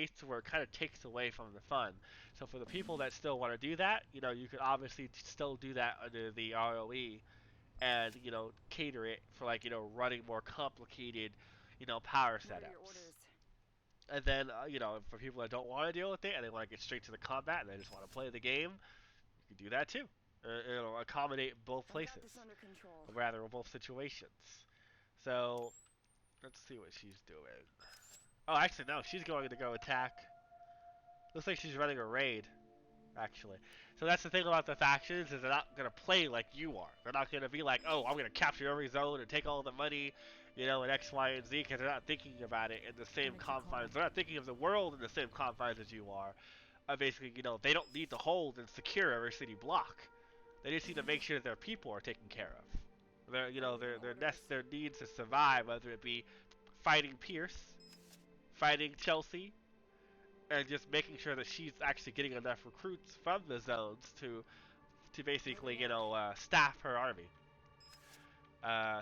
base to where it kind of takes away from the fun. So for the people that still want to do that, you could obviously still do that under the ROE and cater it for like running more complicated power What are your setups. orders? And then for people that don't want to deal with it and they want to get straight to the combat and they just want to play the game, you can do that too. It'll accommodate both I've got places, this under control. or rather both situations. So let's see what she's doing. Oh, actually no, she's going to go attack. Looks like she's running a raid, actually. So that's the thing about the factions is they're not gonna play like you are. They're not gonna be like, oh, I'm gonna capture every zone and take all the money, and X, Y, and Z, because they're not thinking about it in the same What did you call? confines. They're not thinking of the world in the same confines as you are. Basically, they don't need to hold and secure every city block. They just need to make sure that their people are taken care of. Their needs to survive, whether it be fighting Pierce, fighting Chelsea, and just making sure that she's actually getting enough recruits from the zones to basically staff her army.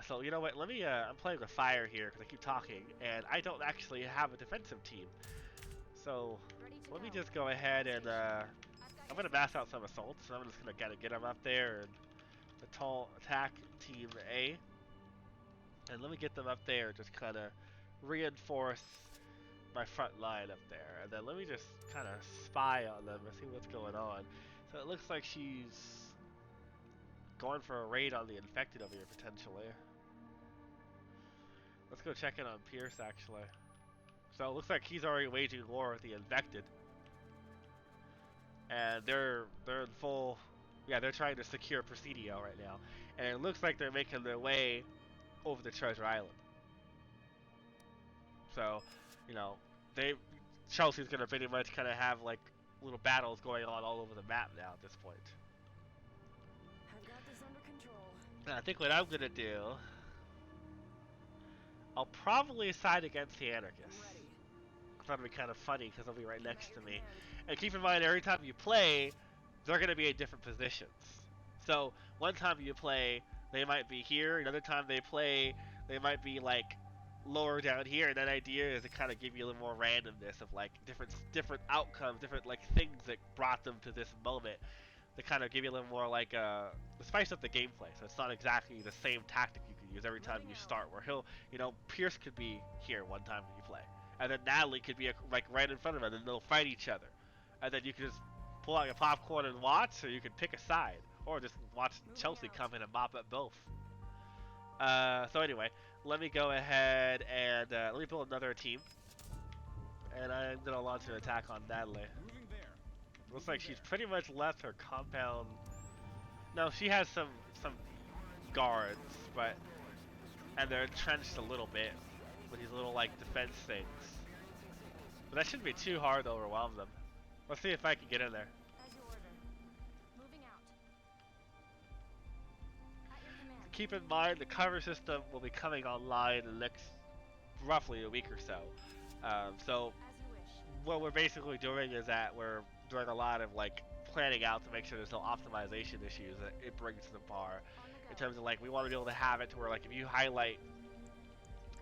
So you know what? Let me. I'm playing with fire here because I keep talking, and I don't actually have a defensive team. So Ready to let me go. just go ahead and I've got I'm your gonna mass out some assaults. So I'm just gonna kind of get them up there and the tall attack team A, and let me get them up there. Just kind of reinforce my front line up there, and then let me just kind of spy on them and see what's going on. So it looks like she's going for a raid on the infected over here potentially. Let's go check in on Pierce actually. So it looks like he's already waging war with the infected, and they're in full. Yeah, they're trying to secure Presidio right now, and it looks like they're making their way over the Treasure Island. So, you know, they Chelsea's gonna pretty much kind of have like little battles going on all over the map now at this point. I've got this under control. And I think what I'm gonna do, I'll probably side against the I'm anarchists. ready. I thought it'd be kind of funny because they'll be right I'm at next your to me. command. And keep in mind, every time you play, they're gonna be in different positions. So one time you play, they might be here. Another time they play, they might be like lower down here. And that idea is to kind of give you a little more randomness of like different outcomes, different like things that brought them to this moment. To kind of give you a little more like spice up the gameplay. So it's not exactly the same tactic you can use every time Moving you out. start. Where Pierce could be here one time when you play, and then Natalie could be like right in front of him, and then they'll fight each other, and then you can just pull out your popcorn and watch, or you can pick a side, or just watch Moving Chelsea out. come in and mop up both. So anyway, let me go ahead and let me build another team, and I'm gonna launch an attack on Natalie. Moving there. Looks Moving like she's there. pretty much left her compound. No, she has some guards, but and they're entrenched a little bit with these little like defense things. But that shouldn't be too hard to overwhelm them. Let's see if I can get in there. As you order. Moving out. At your command. Keep in mind the cover system will be coming online in the next roughly a week or so. So As you wish. what we're basically doing is that we're doing a lot of like planning out to make sure there's no optimization issues that it brings to the bar. On the In go. terms of like we want to be able to have it to where like if you highlight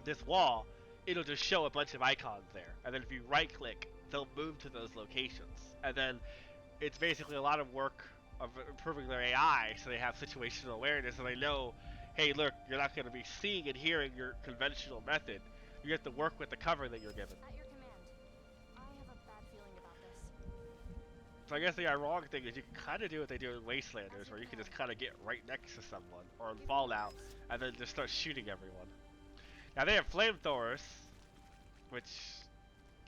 this wall, it'll just show a bunch of icons there. And then if you right click, they'll move to those locations. And then it's basically a lot of work of improving their AI so they have situational awareness and they know, hey, look, you're not going to be seeing and hearing your conventional method. You have to work with the cover that you're given. At your command. I have a bad feeling about this. So I guess the ironic thing is you can kind of do what they do in Wastelanders, where you can just kind of get right next to someone, or in Fallout, and then just start shooting everyone. Now they have flamethrowers, which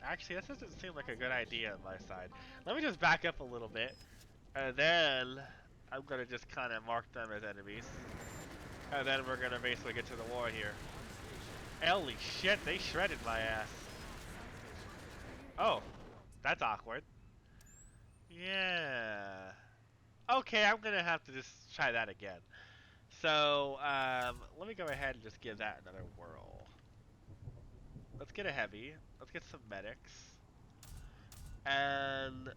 actually that doesn't seem like a good idea on my side. Let me just back up a little bit, and then I'm gonna just kind of mark them as enemies, and then we're gonna basically get to the war here. Holy shit, they shredded my ass. Oh, that's awkward. Yeah. Okay, I'm gonna have to just try that again. So, let me go ahead and just give that another whirl. Let's get a heavy. Let's get some medics. And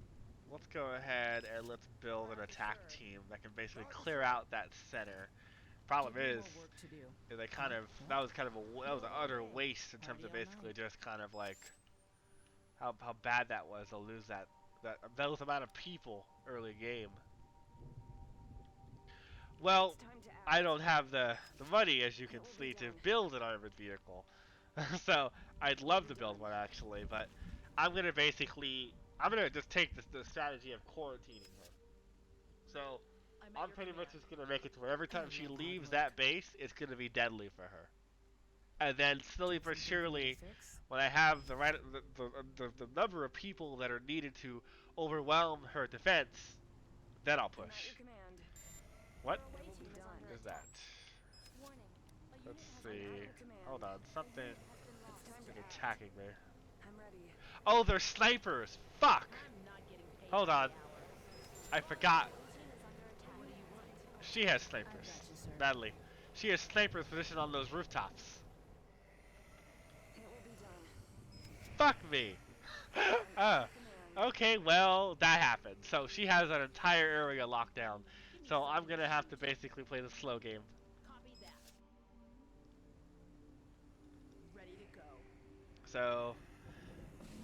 let's go ahead and let's build an attack team that can basically clear out that center. Problem Give me is, more work to do. they kind of that was an utter waste in terms of basically just kind of like how bad that was to lose those amount of people early game. Well, It's time to I act. don't have the money, as you can It will be see, to done. build an armored vehicle. So I'd love to build one actually, but I'm gonna just take the strategy of quarantining her. So I'm at I'm your pretty much command. just gonna make it to where every time she Make light leaves work. that base, it's gonna be deadly for her. And then slowly Got but something for me to surely, fix? when I have the right the number of people that are needed to overwhelm her defense, then I'll I'm at your push. command. What It will be done. is that? Warning. A Let's unit has see. been at your command. Hold on, A something unit has been lost. It's time is to act. attacking me. I'm ready. Oh, they're snipers! Fuck! I'm not getting paid Hold by on, the hour. I forgot. Your team is under attack. What do you want? She has I've snipers. got you, sir. Badly. She has snipers positioned on those rooftops. It will be done. Fuck me! I'm at uh, your command. okay, well, that happened. So she has an entire area locked down. So I'm gonna have to basically play the slow game. Copy that. Ready to go. So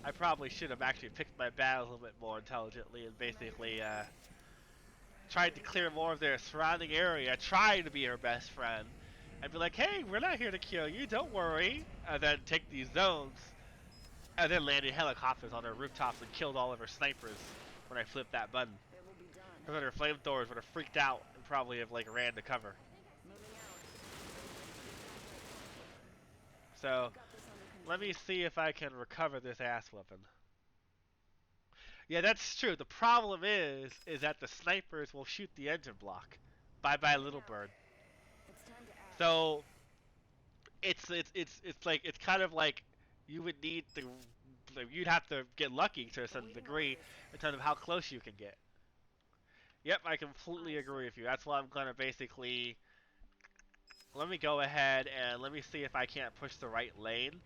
I probably should have actually picked my battles a little bit more intelligently and basically tried to clear more of their surrounding area, tried to be her best friend, and be like, hey, we're not here to kill you, don't worry. And then take these zones, and then landed helicopters on her rooftops and killed all of her snipers when I flipped that button. It will be done. And then her flamethrowers would have freaked out and probably have like ran to cover. Moving out. So Got this under control. let me see if I can recover this ass weapon. Yeah, that's true. The problem is that the snipers will shoot the engine block. Bye bye, little bird. It's time to act. So it's kind of like you would need to you'd have to get lucky to a certain Awaiting degree orders. in terms of how close you can get. Yep, I completely agree with you. That's why I'm gonna basically let me go ahead and let me see if I can't push the right lane.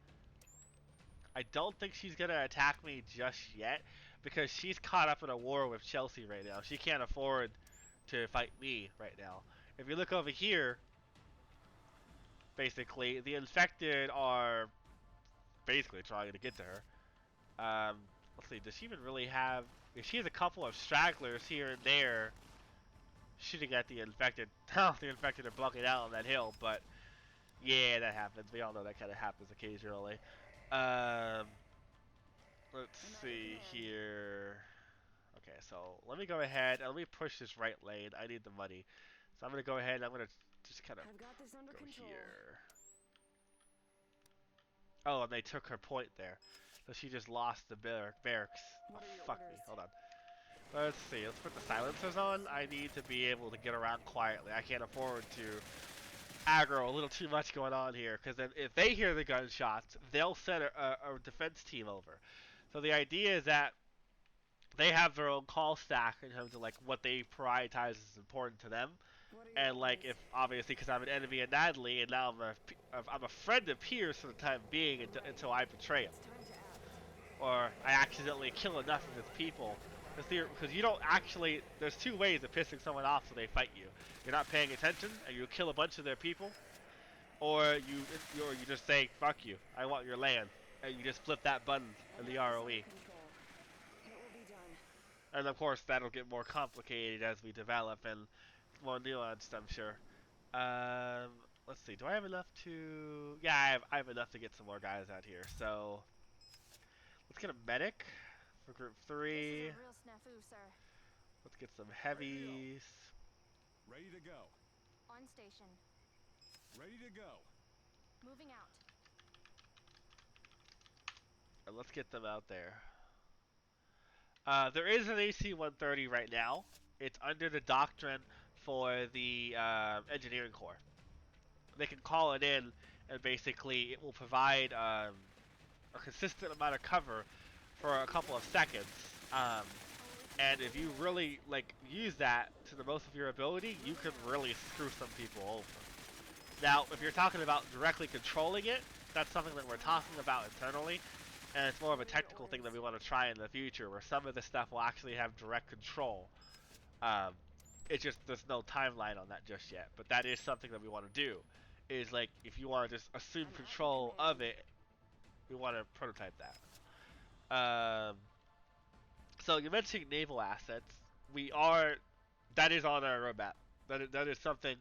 I don't think she's gonna attack me just yet because she's caught up in a war with Chelsea right now. She can't afford to fight me right now. If you look over here, basically the infected are basically trying to get to her. Let's see, does she even really have? If she has a couple of stragglers here and there shooting at the infected, the infected are bucking out on that hill, but yeah, that happens. We all know that kind of happens occasionally. Um, let's see here. Okay, so let me go ahead and let me push this right lane. I need the money. So I'm going to go ahead and I'm going to just kind of I've got this under go control. here. Oh, and they took her point there. So she just lost the barracks. Oh, What are your fuck me. orders? Hold on. Let's see. Let's put the silencers on. I need to be able to get around quietly. I can't afford to aggro a little too much going on here. Because then if they hear the gunshots, they'll send a defense team over. So the idea is that they have their own call stack in terms of like what they prioritize as important to them. What are your And like orders? if obviously because I'm an enemy of Natalie and now I'm a friend of Pierce for the time being until I betray him It's time to act. or I accidentally kill enough of his people. Because you don't actually, there's two ways of pissing someone off so they fight you. You're not paying attention and you kill a bunch of their people, or you just say fuck you, I want your land, and you just flip that button in the ROE. It will be done. And of course that'll get more complicated as we develop and more nuanced, I'm sure. Let's see, do I have enough to? Yeah, I have enough to get some more guys out here. So let's get a medic for group This 3. is a real snafu, sir. Let's get some heavies. Ready to go. On station. Ready to go. Moving out. And let's get them out there. There is an AC-130 right now. It's under the doctrine for the engineering corps. They can call it in, and basically it will provide a consistent amount of cover for a couple of seconds. And if you really like use that to the most of your ability, you can really screw some people over. Now, if you're talking about directly controlling it, that's something that we're talking about internally, and it's more of a technical thing that we want to try in the future, where some of this stuff will actually have direct control. It's just there's no timeline on that just yet, but that is something that we want to do. Is like if you want to just assume control of it, we want to prototype that. Um, so you mentioned naval assets. We are that is on our roadmap. That is something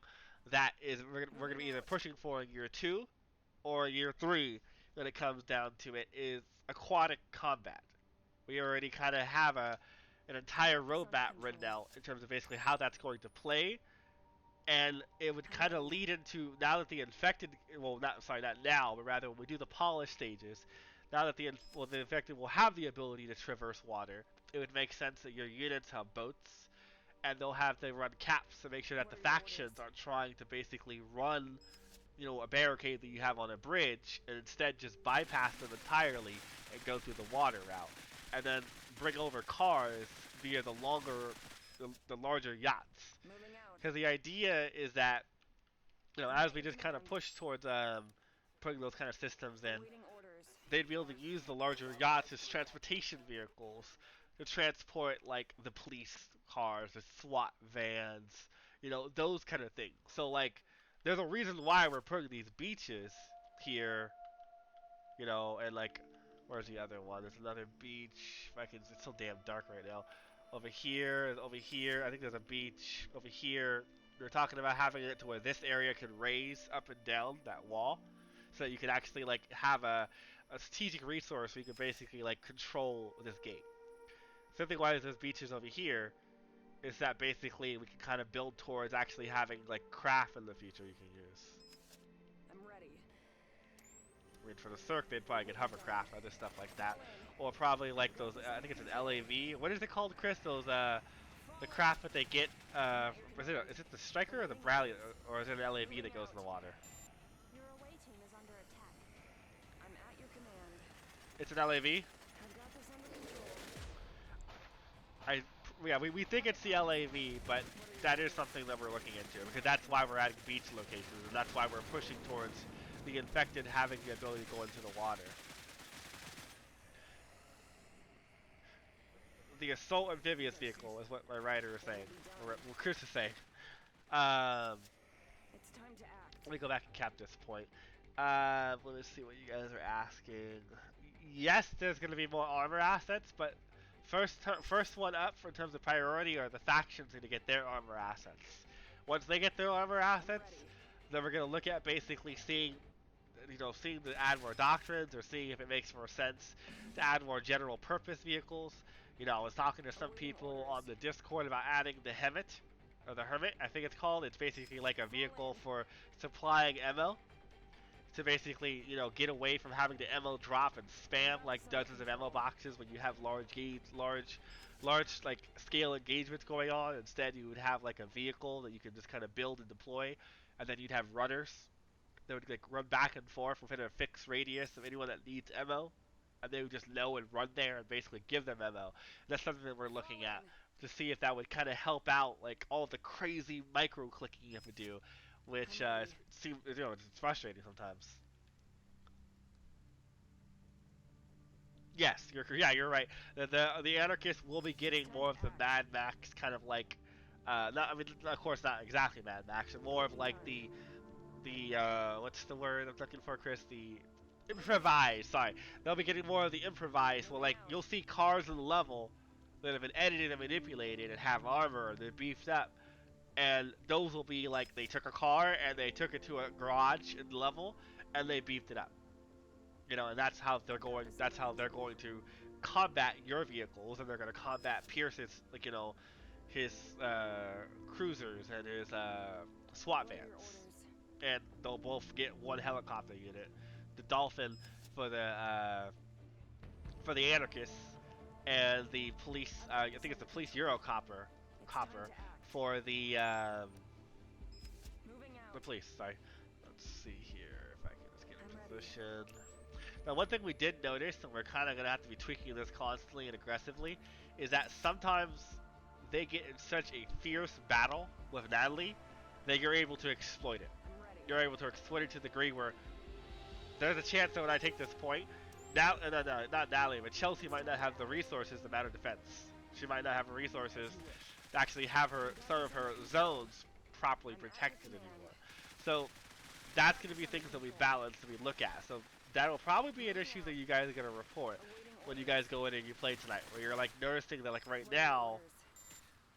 that is we're gonna be either pushing for in year 2 or year 3 when it comes down to it is aquatic combat. We already kind of have an entire roadmap written out in terms of basically how that's going to play, and it would kind of lead into now that the infected, well, not now, but rather when we do the polish stages, now that the infected will have the ability to traverse water, it would make sense that your units have boats, and they'll have to run caps to make sure that the factions aren't trying to basically run, a barricade that you have on a bridge, and instead just bypass them entirely and go through the water route, and then bring over cars via the larger yachts. Moving out. Because the idea is that, as we just kind of push towards putting those kind of systems in, Awaiting orders. they'd be able to use the larger yachts as transportation vehicles to transport like the police cars, the SWAT vans, those kind of things. So like, there's a reason why we're putting these beaches here, and like, where's the other one? There's another beach. If I can, it's so damn dark right now. Over here. I think there's a beach over here. They're talking about having it to where this area could raise up and down that wall, so that you could actually like have a strategic resource where you could basically like control this gate. Something why there's beaches over here is that basically we can kind of build towards actually having like craft in the future you can use. I'm ready. I mean, for the CERC, they'd probably get hovercraft or other stuff like that, or probably like those. I think it's an LAV. What is it called, Chris? Those the craft that they get. Is it the Striker or the Bradley, or is it an LAV that goes in the water? Your away team is under attack. I'm at your command. It's an LAV. I've got this under control. We think it's the LAV, but that is something that we're looking into, because that's why we're adding beach locations, and that's why we're pushing towards the infected having the ability to go into the water. The assault amphibious vehicle is what my writer is saying, or what Chris is saying. It's time to act. Let me go back and cap this point. Let me see what you guys are asking. Yes, there's going to be more armor assets, but first one up in terms of priority are the factions going to get their armor assets. Once they get their armor assets, then we're going to look at basically seeing to add more doctrines, or seeing if it makes more sense to add more general purpose vehicles. I was talking to some people on the Discord about adding the Hermit, I think it's called. It's basically like a vehicle for supplying ammo, to basically, get away from having the ammo drop and spam like dozens of ammo boxes when you have large like scale engagements going on. Instead, you would have like a vehicle that you can just kind of build and deploy, and then you'd have runners that would like run back and forth within a fixed radius of anyone that needs ammo, and they would just know and run there and basically give them ammo. That's something that we're looking at to see if that would kind of help out like all the crazy micro clicking you have to do, which seems, it's frustrating sometimes. Yes, you're right. The anarchists will be getting more of the Mad Max kind of like, of course not exactly Mad Max, but more of like the what's the word I'm looking for, Chris? The improvised. Sorry, they'll be getting more of the improvised. Well, like you'll see cars in the level that have been edited and manipulated and have armor and they're beefed up, and those will be like they took a car and they took it to a garage in the level and they beefed it up. And that's how they're going. That's how they're going to combat your vehicles, and they're going to combat Pierce's, like his cruisers and his SWAT vans. And they'll both get one helicopter unit. The Dolphin for the anarchists, and the police. I think it's the police Eurocopter for the police. Sorry. Let's see here if I can just get in position. Now, one thing we did notice, and we're kind of going to have to be tweaking this constantly and aggressively, is that sometimes they get in such a fierce battle with Natalie that you're able to exploit it. You're able to exploit it to the degree where there's a chance that when I take this point, not Natalie, but Chelsea might not have the resources to matter defense. She might not have the resources to actually have some of her zones properly protected anymore. So that's going to be things that we balance, that we look at. So that'll probably be an issue that you guys are going to report. when you guys go in and you play tonight, where you're like noticing that like right now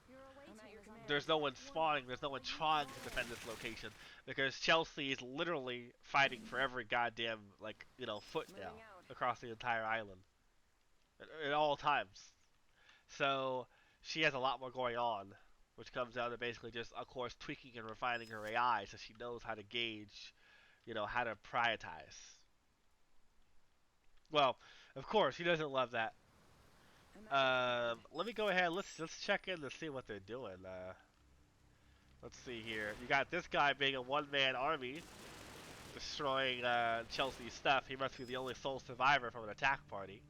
Your away team is under there's no one spawning, there's no one trying to defend this location because Chelsea is literally fighting for every goddamn like foot now across the entire island at all times. So she has a lot more going on, which comes down to basically just of course tweaking and refining her AI so she knows how to gauge, how to prioritize. Well, of course she doesn't love that. Let me go ahead. Let's check in to see what they're doing. Let's see here. You got this guy being a one-man army, destroying Chelsea's stuff. He must be the only sole survivor from an attack party.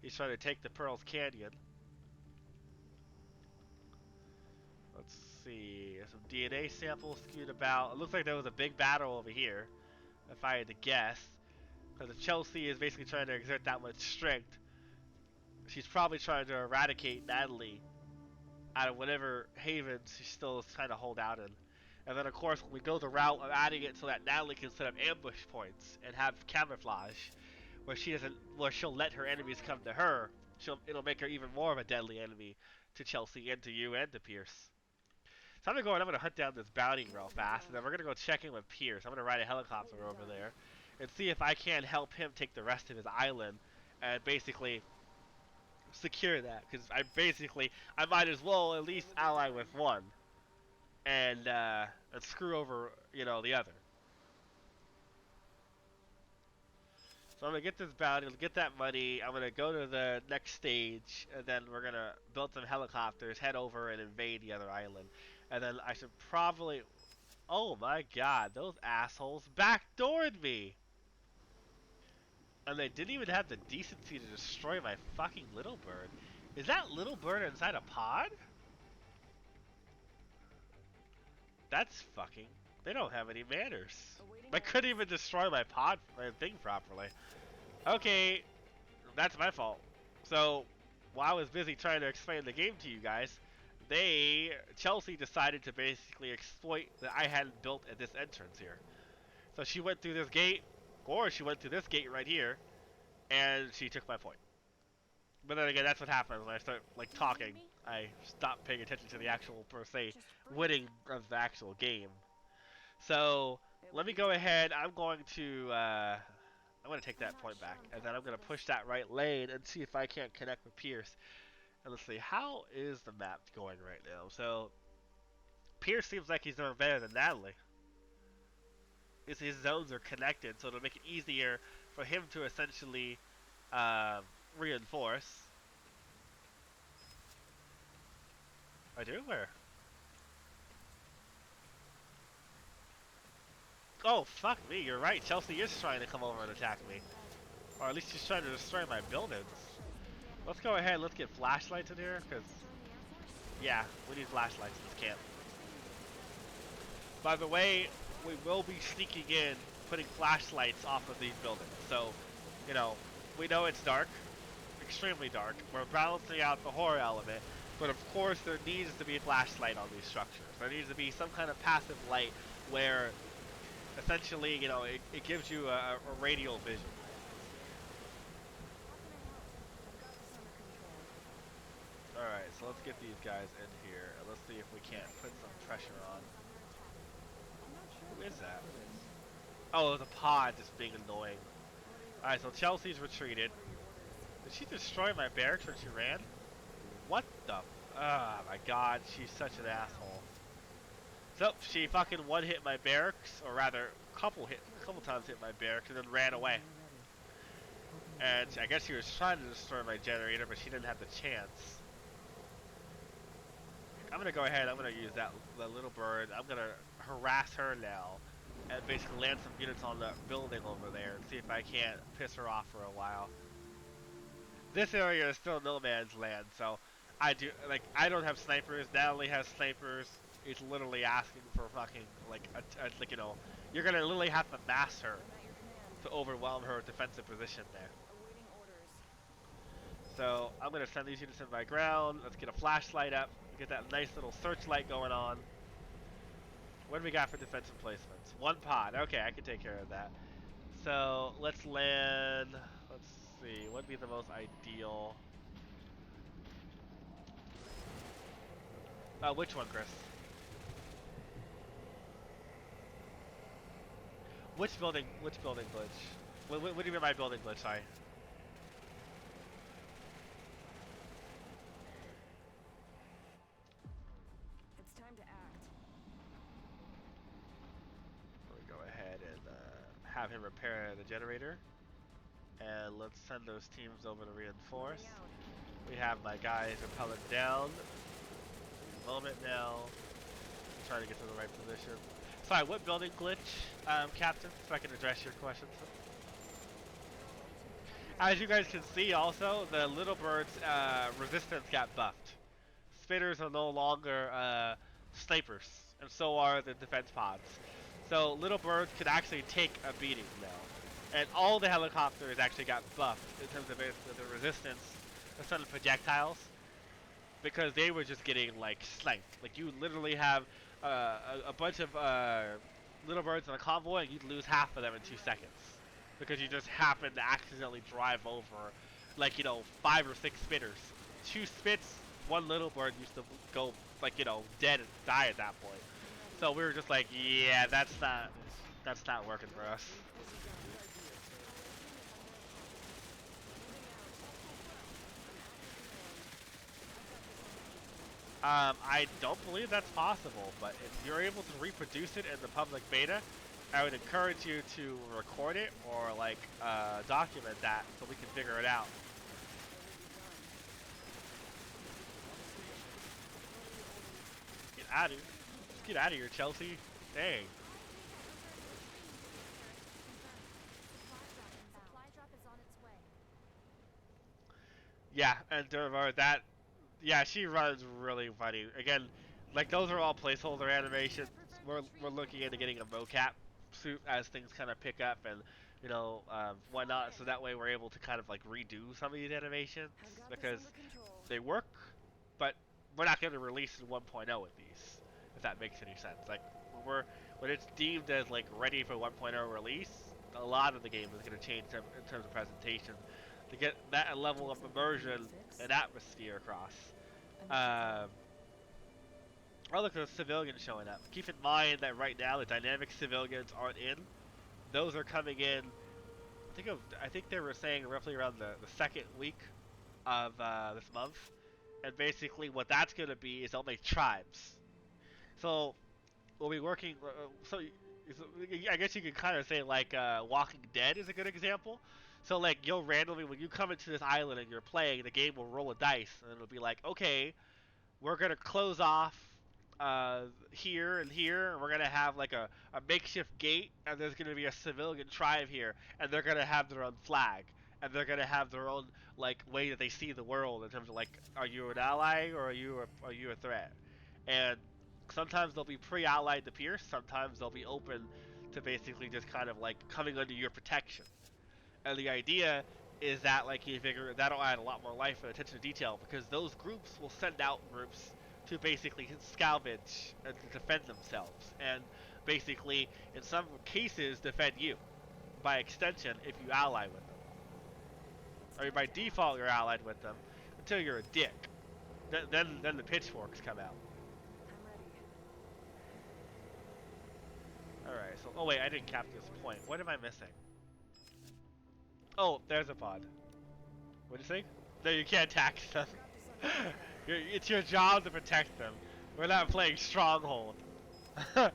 He's trying to take the Pearls Canyon. Let's see. Some DNA samples skewed about. It looks like there was a big battle over here, if I had to guess. Because if Chelsea is basically trying to exert that much strength, she's probably trying to eradicate Natalie out of whatever haven she still is trying to hold out in. And then of course when we go the route of adding it so that Natalie can set up ambush points and have camouflage where she'll let her enemies come to her, it'll make her even more of a deadly enemy to Chelsea and to you and to Pierce. So I'm gonna hunt down this bounty real fast, and then we're gonna go check in with Pierce. I'm gonna ride a helicopter over there and see if I can help him take the rest of his island and basically secure that, because I might as well at least ally with one and screw over the other. So I'm gonna get this bounty, get that money. I'm gonna go to the next stage, and then we're gonna build some helicopters, head over and invade the other island, and then I should probably. Oh my God, those assholes backdoored me, and they didn't even have the decency to destroy my fucking little bird. Is that little bird inside a pod? That's fucking. They don't have any manners. I couldn't even destroy my thing properly. Okay, that's my fault. So, while I was busy trying to explain the game to you guys, Chelsea decided to basically exploit that I hadn't built at this entrance here. So she went through this gate, or she went through this gate right here, and she took my point. But then again, that's what happens when I start like talking. I stop paying attention to the actual per se winning of the actual game. So let me go ahead. I'm going to take that point back, and then I'm going to push that right lane and see if I can't connect with Pierce. And let's see, how is the map going right now? So Pierce seems like he's doing better than Natalie. His zones are connected, so it'll make it easier for him to essentially reinforce. I do? Where? Oh, fuck me, you're right. Chelsea is trying to come over and attack me. Or at least she's trying to destroy my buildings. Let's go ahead, let's get flashlights in here, because, yeah, we need flashlights in this camp. By the way, we will be sneaking in, putting flashlights off of these buildings. So, we know it's dark, extremely dark. We're balancing out the horror element, but of course there needs to be a flashlight on these structures. There needs to be some kind of passive light where, essentially, it gives you a radial vision. Alright, so let's get these guys in here, and let's see if we can't put some pressure on. Who is that? Oh, it was a pod just being annoying. Alright, so Chelsea's retreated. Did she destroy my barracks when she ran? What the? Oh my God, she's such an asshole. So, she fucking one-hit my barracks, or rather, a couple times hit my barracks, and then ran away. And I guess she was trying to destroy my generator, but she didn't have the chance. I'm gonna go ahead, I'm gonna use that little bird. I'm gonna harass her now, and basically land some units on the building over there, and see if I can't piss her off for a while. This area is still no man's land, so I don't have snipers. Natalie has snipers. It's literally asking for fucking, you're gonna literally have to mass her to overwhelm her defensive position there. So I'm gonna send these units in my ground. Let's get a flashlight up. Get that nice little searchlight going on. What do we got for defensive placements? One pod. Okay, I can take care of that. So let's land. Let's see. What would be the most ideal? Which one, Chris? Which building? Which building glitch? What do you mean by building glitch? Sorry. It's time to act. Let me go ahead and have him repair the generator, and let's send those teams over to reinforce. Moving out. We have my guys rappelling down. Moment now. Trying to get to the right position. Sorry, what building glitch, Captain? So I can address your questions. As you guys can see, also the little bird's resistance got buffed. Spitters are no longer snipers, and so are the defense pods. So little birds can actually take a beating now, and all the helicopters actually got buffed in terms of the resistance to sudden projectiles, because they were just getting like sniped. Like you literally have a bunch of little birds in a convoy, and you'd lose half of them in 2 seconds because you just happen to accidentally drive over, like, you know, 5 or 6 spitters. 2 spits, 1 little bird used to go, like, you know, dead and die at that point. So we were just like, yeah, that's not working for us. I don't believe that's possible, but if you're able to reproduce it in the public beta, I would encourage you to record it or like document that so we can figure it out. Get out of here. Just get out of here, Chelsea. Dang. Supply drop is on its way. Yeah, and that, yeah, she runs really funny. Again, like those are all placeholder animations. We're looking into getting a mocap suit as things kind of pick up and, you know, whatnot, so that way we're able to kind of like redo some of these animations because they work, but we're not going to release in 1.0 with these, if that makes any sense. Like when it's deemed as like ready for 1.0 release, a lot of the game is going to change in terms of presentation to get that level of immersion and atmosphere across. Oh, look, there's civilians showing up. Keep in mind that right now the dynamic civilians aren't in. Those are coming in. I think they were saying roughly around the second week of this month, and basically what that's going to be is they'll make tribes. So we'll be working. I guess you could kind of say like Walking Dead is a good example. So like you'll randomly, when you come into this island and you're playing, the game will roll a dice and it'll be like, okay, we're gonna close off here and here, and we're gonna have like a makeshift gate, and there's gonna be a civilian tribe here, and they're gonna have their own flag, and they're gonna have their own like way that they see the world in terms of like, are you an ally or are you a threat? And sometimes they'll be pre-allied to Pierce, sometimes they'll be open to basically just kind of like coming under your protection. And the idea is that like you figure that'll add a lot more life and attention to detail because those groups will send out groups to basically salvage and to defend themselves, and basically in some cases defend you by extension if you ally with them. I mean, by default you're allied with them until you're a dick. Then the pitchforks come out. I'm ready. Alright, so oh wait, I didn't capture this point. What am I missing? Oh, there's a pod. What'd you say? No, you can't tax them. It's your job to protect them. We're not playing Stronghold. That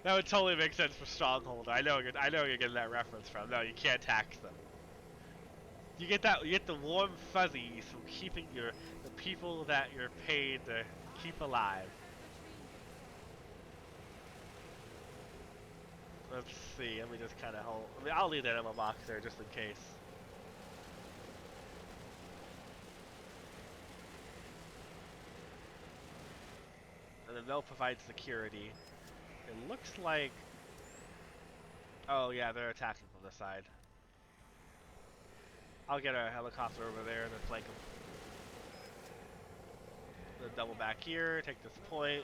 would totally make sense for Stronghold. I know you're getting that reference from. No, you can't tax them. You get the warm fuzzies from keeping the people that you're paid to keep alive. Let's see. Let me just kind of hold. I mean, I'll leave that ammo box there just in case. And then they'll provide security. It looks like... Oh yeah, they're attacking from the side. I'll get a helicopter over there and then flank them. Then double back here, take this point.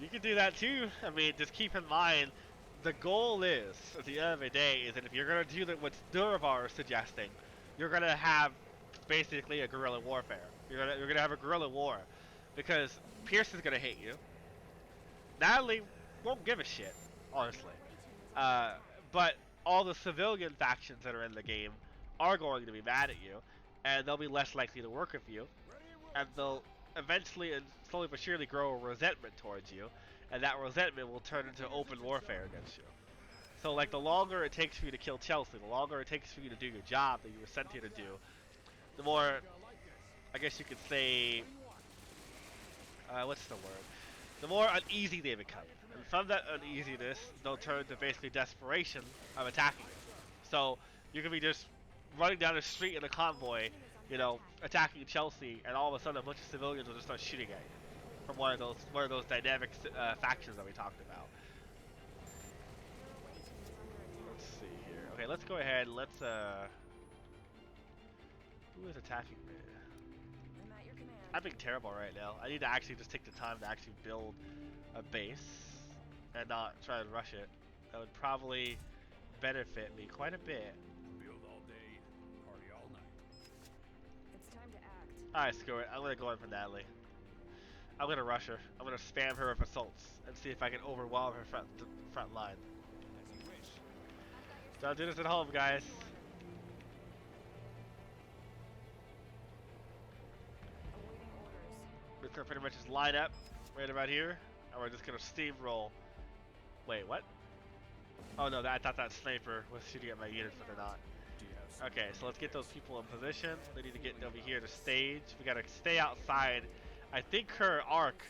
You can do that too. I mean, just keep in mind, the goal is, at the end of the day, is that if you're gonna do what Durvar is suggesting, you're gonna have basically a guerrilla warfare. You're gonna have a guerrilla war, because Pierce is gonna hate you. Natalie won't give a shit, honestly. Uh, but all the civilian factions that are in the game are going to be mad at you, and they'll be less likely to work with you, and they'll eventually and slowly but surely grow a resentment towards you, and that resentment will turn into open warfare against you. So, like, the longer it takes for you to kill Chelsea, the longer it takes for you to do your job that you were sent here to do, the more, I guess you could say, what's the word? The more uneasy they become. And from that uneasiness, they'll turn to basically desperation of attacking you. So, you could be just running down the street in a convoy, you know, attacking Chelsea, and all of a sudden a bunch of civilians will just start shooting at you from one of those dynamic factions that we talked about. Let's see here. Okay, let's go ahead. Let's who is attacking me? I'm at your command. I'm being terrible right now. I need to actually just take the time to actually build a base and not try and rush it. That would probably benefit me quite a bit. Build all day, party all night. It's time to act. Alright, screw it. I'm gonna go in for Natalie. I'm gonna rush her. I'm gonna spam her with assaults and see if I can overwhelm her front line. As you wish. Don't do this at home, guys. Awaiting orders. We're gonna pretty much just line up right about here, and we're just gonna steamroll. Wait, what? Oh no, I thought that sniper was shooting at my units, but they're not. Do you have some? Okay, so let's get those people in position. They need to get over here to stage. We gotta stay outside. I think her arc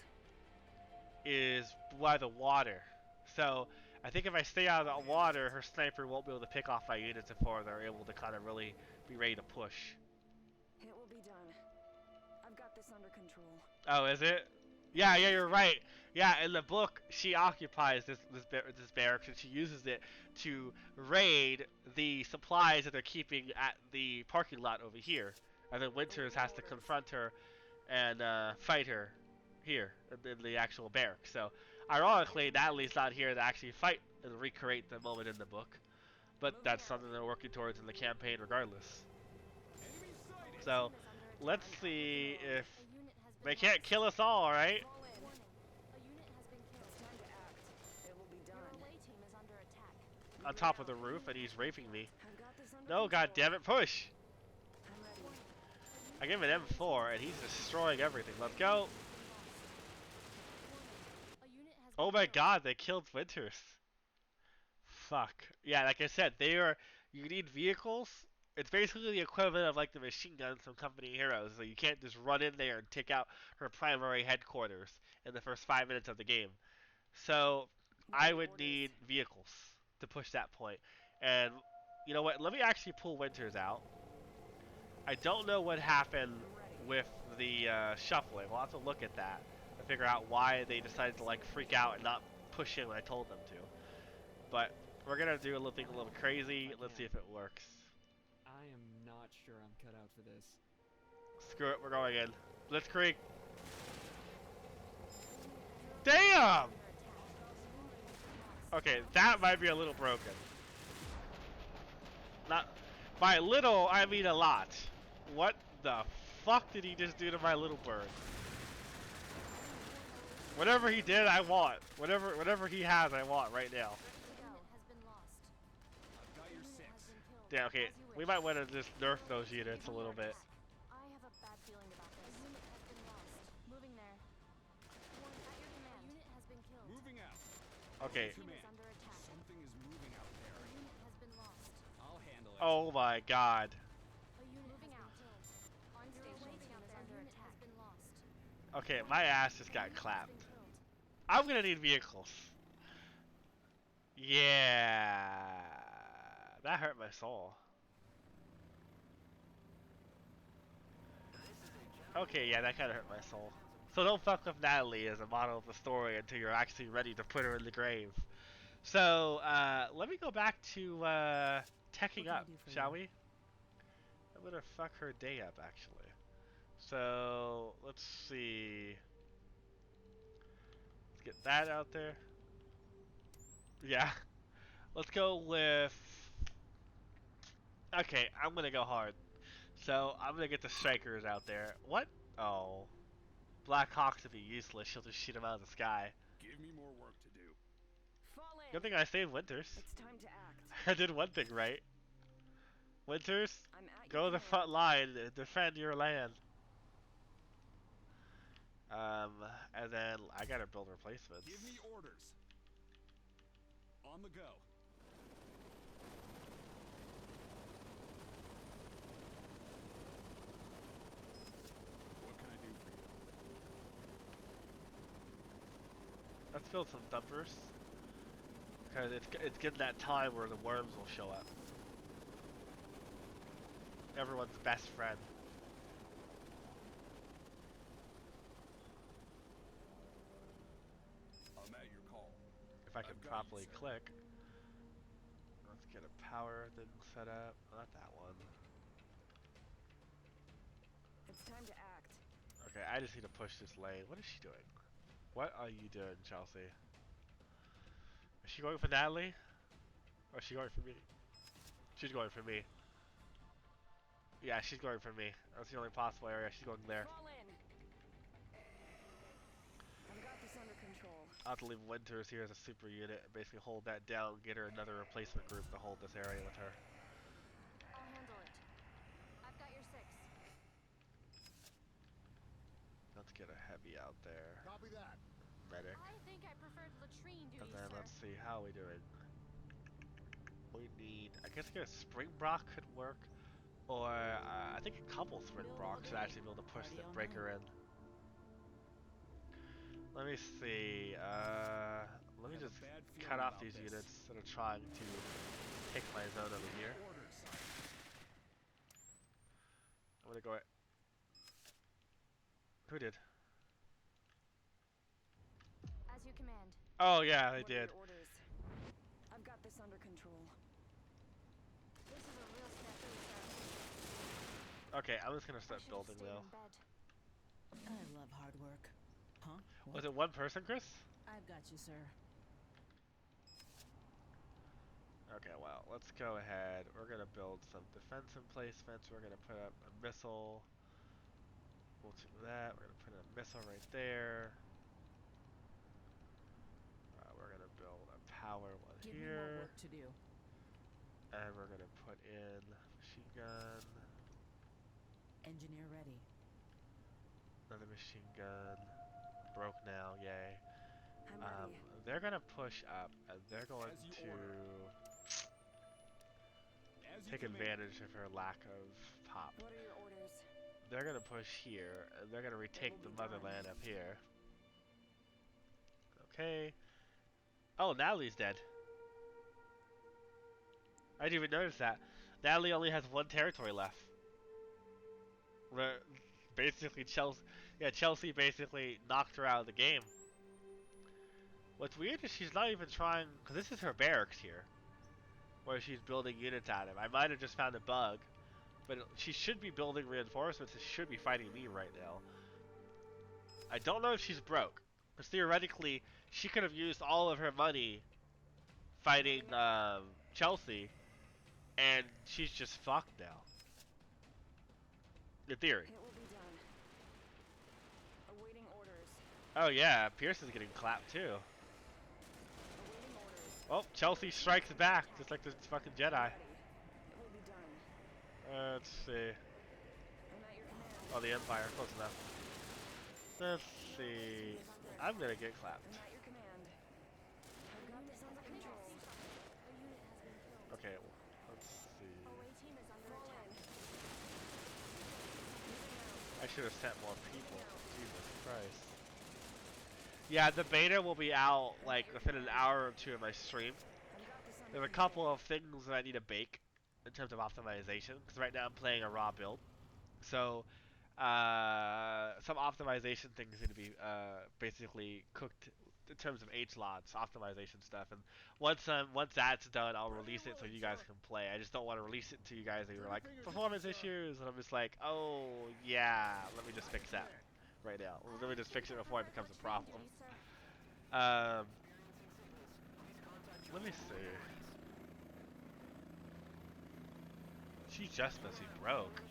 is by the water. So I think if I stay out of the water, her sniper won't be able to pick off my units before they're able to kind of really be ready to push. It will be done. I've got this under control. Oh, is it? Yeah, you're right. Yeah, in the book, she occupies this barracks and she uses it to raid the supplies that they're keeping at the parking lot over here. And then Winters has to confront her and fight her here in the actual barracks. So, ironically, Natalie's not here to actually fight and recreate the moment in the book. But that's something they're working towards in the campaign regardless. Enemy sighted. So, let's see if A unit has been they can't kill us all, right? Fall in. Warning. A unit has been killed. It's time to act. It will be done. Your away team is under attack. On top of the roof, and he's raping me. I've got this under No, control. god damn it, push! I'm ready. I give him an M4 and he's destroying everything. Let's go. A unit has Oh been my killed. god, they killed Winters. Fuck. Yeah, like I said, you need vehicles. It's basically the equivalent of like the machine guns from Company Heroes. So you can't just run in there and take out her primary headquarters in the first 5 minutes of the game. So I would need vehicles to push that point. And you know what? Let me actually pull Winters out. I don't know what happened with the shuffling. We'll have to look at that to figure out why they decided to like freak out and not push in when I told them to. But we're gonna do a little thing a little crazy. Let's see if it works. I am not sure I'm cut out for this. Screw it, we're going in. Blitzkrieg. Damn! Okay, that might be a little broken. Not by little, I mean a lot. What the fuck did he just do to my little bird? Whatever he did, I want. Whatever he has, I want right now. I've got your six. Damn, okay, we might want to just nerf those units a little bit. I have a bad feeling about this. A unit has been lost. Moving there. Warning, at your command. A unit has been killed. Moving out. Okay. Team is under attack. Something is moving out there. A unit has been lost. I'll handle it. Oh my god. A unit moving out. On station team is under attack. Has been lost. Okay, my ass just got clapped. I'm gonna need vehicles. Yeah. That hurt my soul. Okay, yeah, that kinda hurt my soul. So don't fuck with Natalie as a model of the story until you're actually ready to put her in the grave. So, let me go back to, teching What can I up, do for shall you? we? I'm gonna fuck her day up, actually. So, let's see. Let's get that out there. Yeah. Let's go with. Okay, I'm gonna go hard. So I'm gonna get the strikers out there. What? Oh, Black Hawks would be useless. She'll just shoot them out of the sky. Give me more work to do. Fall in. Good thing I saved Winters. It's time to act. I did one thing right. Winters, I'm at go your to the command. front line and defend your land. And then I gotta build replacements. Give me orders. On the go. What can I do for you? Let's build some dumpers. Because it's getting that time where the worms will show up. Everyone's best friend. I'm at your call. If I can I've got you, properly sir. click. Let's get a power thing set up. Not that one. It's time to act. Okay, I just need to push this lane. What is she doing? What are you doing, Chelsea? Is she going for Natalie? Or is she going for me? She's going for me. Yeah, she's going for me. That's the only possible area. She's going there. Fall in. I've got this under control. I'll have to leave Winters here as a super unit. Basically hold that down, get her another replacement group to hold this area with her. I'll handle it. I've got your 6. Let's get a heavy out there. Copy that. Medic. I think I preferred latrine duties, And then sir. let's see, how are we doing? We need, I guess a Spring Brock could work. Or, I think a couple Spring Brock should actually be able to push the breaker in. Let me see, let me I have a just bad cut feeling off about these this. units that are trying to take my zone over here. Orders. I'm gonna go. Who did? As you command. Oh yeah, I What are did. your orders? I've got this under control. This is a real snafu, sir. Okay, I'm just gonna I start should have building stayed now. in bed. I love hard work. Huh? Was it one person, Chris? I've got you, sir. Okay, well, let's go ahead. We're gonna build some defense emplacements. We're gonna put up a missile. We'll do that. We're gonna put a missile right there. We're gonna build a power one Give me more here. work to do. And we're gonna put in machine gun. Engineer ready. Another machine gun. Broke now, yay. I'm ready. They're gonna push up, and they're going As you to order. As you take command. advantage of her lack of pop. What are your orders? They're gonna push here, and they're gonna retake will the be done. motherland up here. Okay. Oh, Natalie's dead. I didn't even notice that. Natalie only has one territory left. Where basically Chelsea basically knocked her out of the game. What's weird is she's not even trying, because this is her barracks here, where she's building units out of. I might have just found a bug, but she should be building reinforcements and should be fighting me right now. I don't know if she's broke, because theoretically she could have used all of her money fighting Chelsea, and she's just fucked now. In theory. It will be done. Awaiting orders. Oh yeah, Pearson's getting clapped too. Awaiting orders. Oh, Chelsea strikes back, just like the fucking Jedi. Ready. It will be done. Let's see. I'm at your command. Oh, the Empire, close enough. Let's see. I'm gonna get clapped. I'm at your command. I've got this under control. A unit has been killed. Okay, let's see. Away team is under attack. I should have sent more people. Jesus Christ. Yeah, the beta will be out like within an hour or two of my stream. I've got this under There's a couple of things that I need to bake in terms of optimization, because right now I'm playing a raw build. So, some optimization things need to be basically cooked in terms of HLODs, optimization stuff. And once that's done, I'll release it so you guys can play. I just don't want to release it to you guys and you're like, performance issues, and I'm just like, oh yeah, let me just fix that right now. Let me just fix it before it becomes a problem. Let me see. She just must be broke.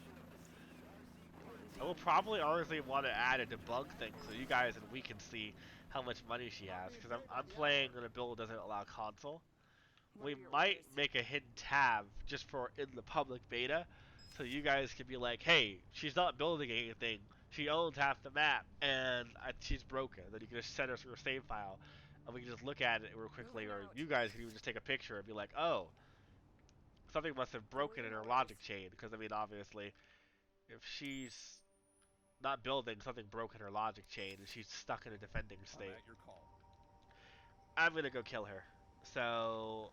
I will probably honestly want to add a debug thing so you guys and we can see how much money she has. Because I'm playing on a build that doesn't allow console. What We are your might orders? make a hidden tab just for in the public beta. So you guys can be like, hey, she's not building anything. She owns half the map and she's broken. Then you can just send us her save file and we can just look at it real quickly. Moving Or out. you guys can even just take a picture and be like, oh, something must have broken in Awaiting her orders. logic chain. Because, I mean, obviously, if she's not building, something broke in her logic chain and she's stuck in a defending I'm state. at your call. I'm going to go kill her. So,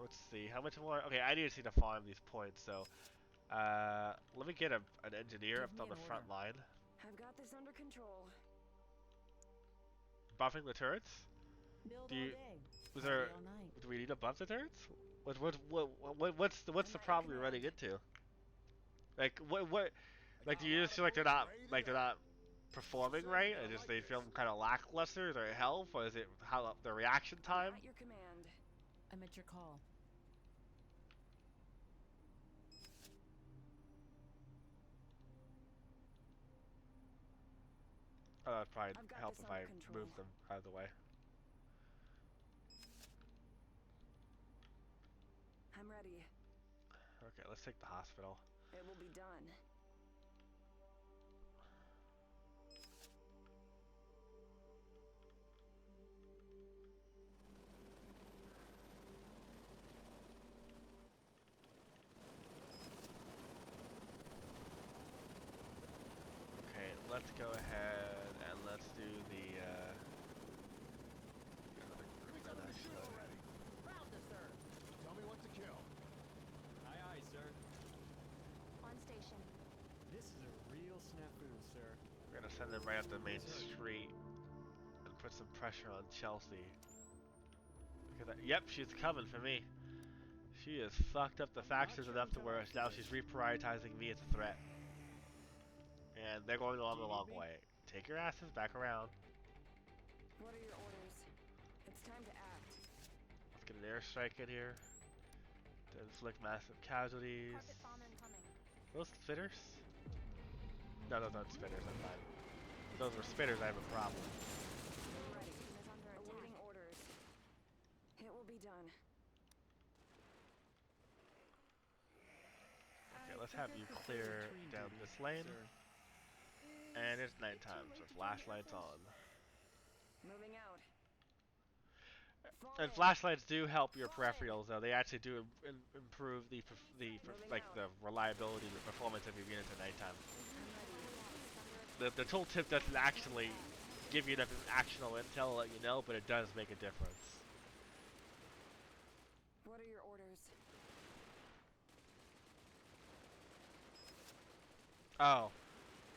let's see. How much more? Okay, I need to see to farm these points. So, let me get an engineer Give up me on the an front order. line. I've got this under control. Buffing the turrets? Build Do all you- day. Was Party there? all night. Do we need to buff the turrets? What's the I'm at your problem you're running command. into? Like what? I Like got do a you lot just of feel like folks ready to they're go. not performing right? Or just they feel kind of lackluster? Their health, or is it how the reaction time? I'm at your command. I'm at your call. Oh, that'd probably I've got help this if I under control. move them out of the way. I'm ready. Okay, let's take the hospital. It will be done. Okay, let's go ahead and let's do the another group then, actually. Tell me what to kill. Aye, aye, sir. On station. This is a real snafu, sir. We're gonna send them right up the main street and put some pressure on Chelsea. Look at that. Yep, she's coming for me. She has fucked up the factions enough to where now she's reprioritizing me as a threat. And they're going along the long way. Take your asses back around. What are your orders? It's time to act. Let's get an airstrike in here. To inflict massive casualties. Carpet bomb incoming. Those spitters? No, those aren't spitters, I'm fine. If those were spitters, I have a problem. Ready. Team is under attack. Awaiting orders. It will be done. Okay, let's have you clear down this lane. Sir. And it's nighttime, so flashlights on. Moving out. Fall And in. flashlights do help your peripherals, though. They actually do improve like the reliability and the performance of your units at nighttime. The tooltip doesn't actually give you enough actionable intel to let you know, but it does make a difference. What are your orders? Oh,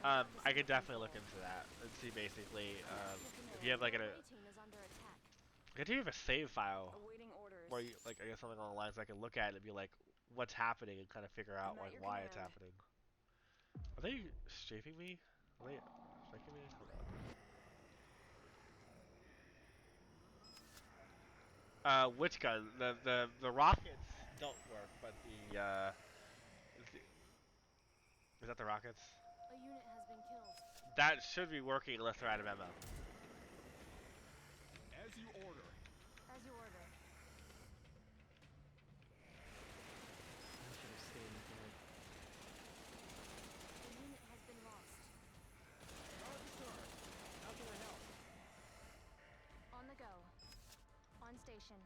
I could definitely look into that and see basically if you have like Away team is under attack. if you have a save file Awaiting orders. where you like I guess something along the lines I can look at it and be like what's happening and kind of figure out I'm at like your why it's command. happening. Are they strafing me? Are they striking me? Hold on. Which gun? The rockets don't work, but is that the rockets? A unit has been killed. That should be working unless they're out of ammo. As you order. As you order. I should have stayed in bed. A unit has been lost. Sir, how can I help? On the go. On station.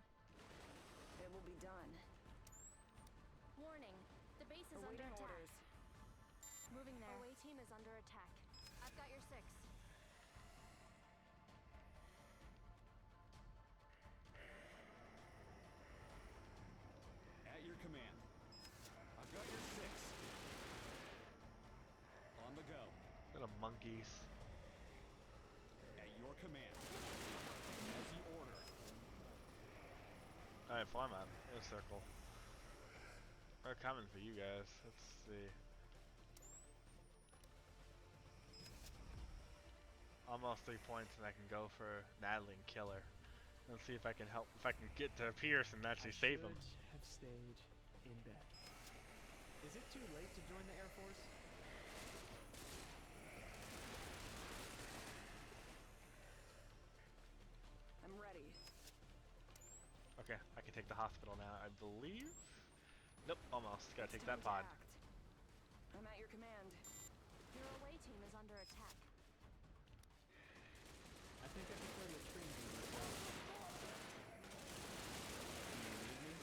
It will be done. Warning. The base is under Awaiting attack. orders. Moving there. Away team is under attack. I've got your 6. At your command. I've got your 6. On the go. Little monkeys. At your command. As you order. Alright, farm on. In a circle. They're coming for you guys. Let's see. Almost 3 points and I can go for Natalie and kill her. Let's see if I can help, if I can get to Pierce and actually save him. Should have stayed in bed. Is it too late to join the Air Force? I'm ready. Okay, I can take the hospital now, I believe. Nope, almost. Gotta take It's that time pod. to act. I'm at your command. Your away team is under attack. I think I prefer the screen view myself. Do you need me?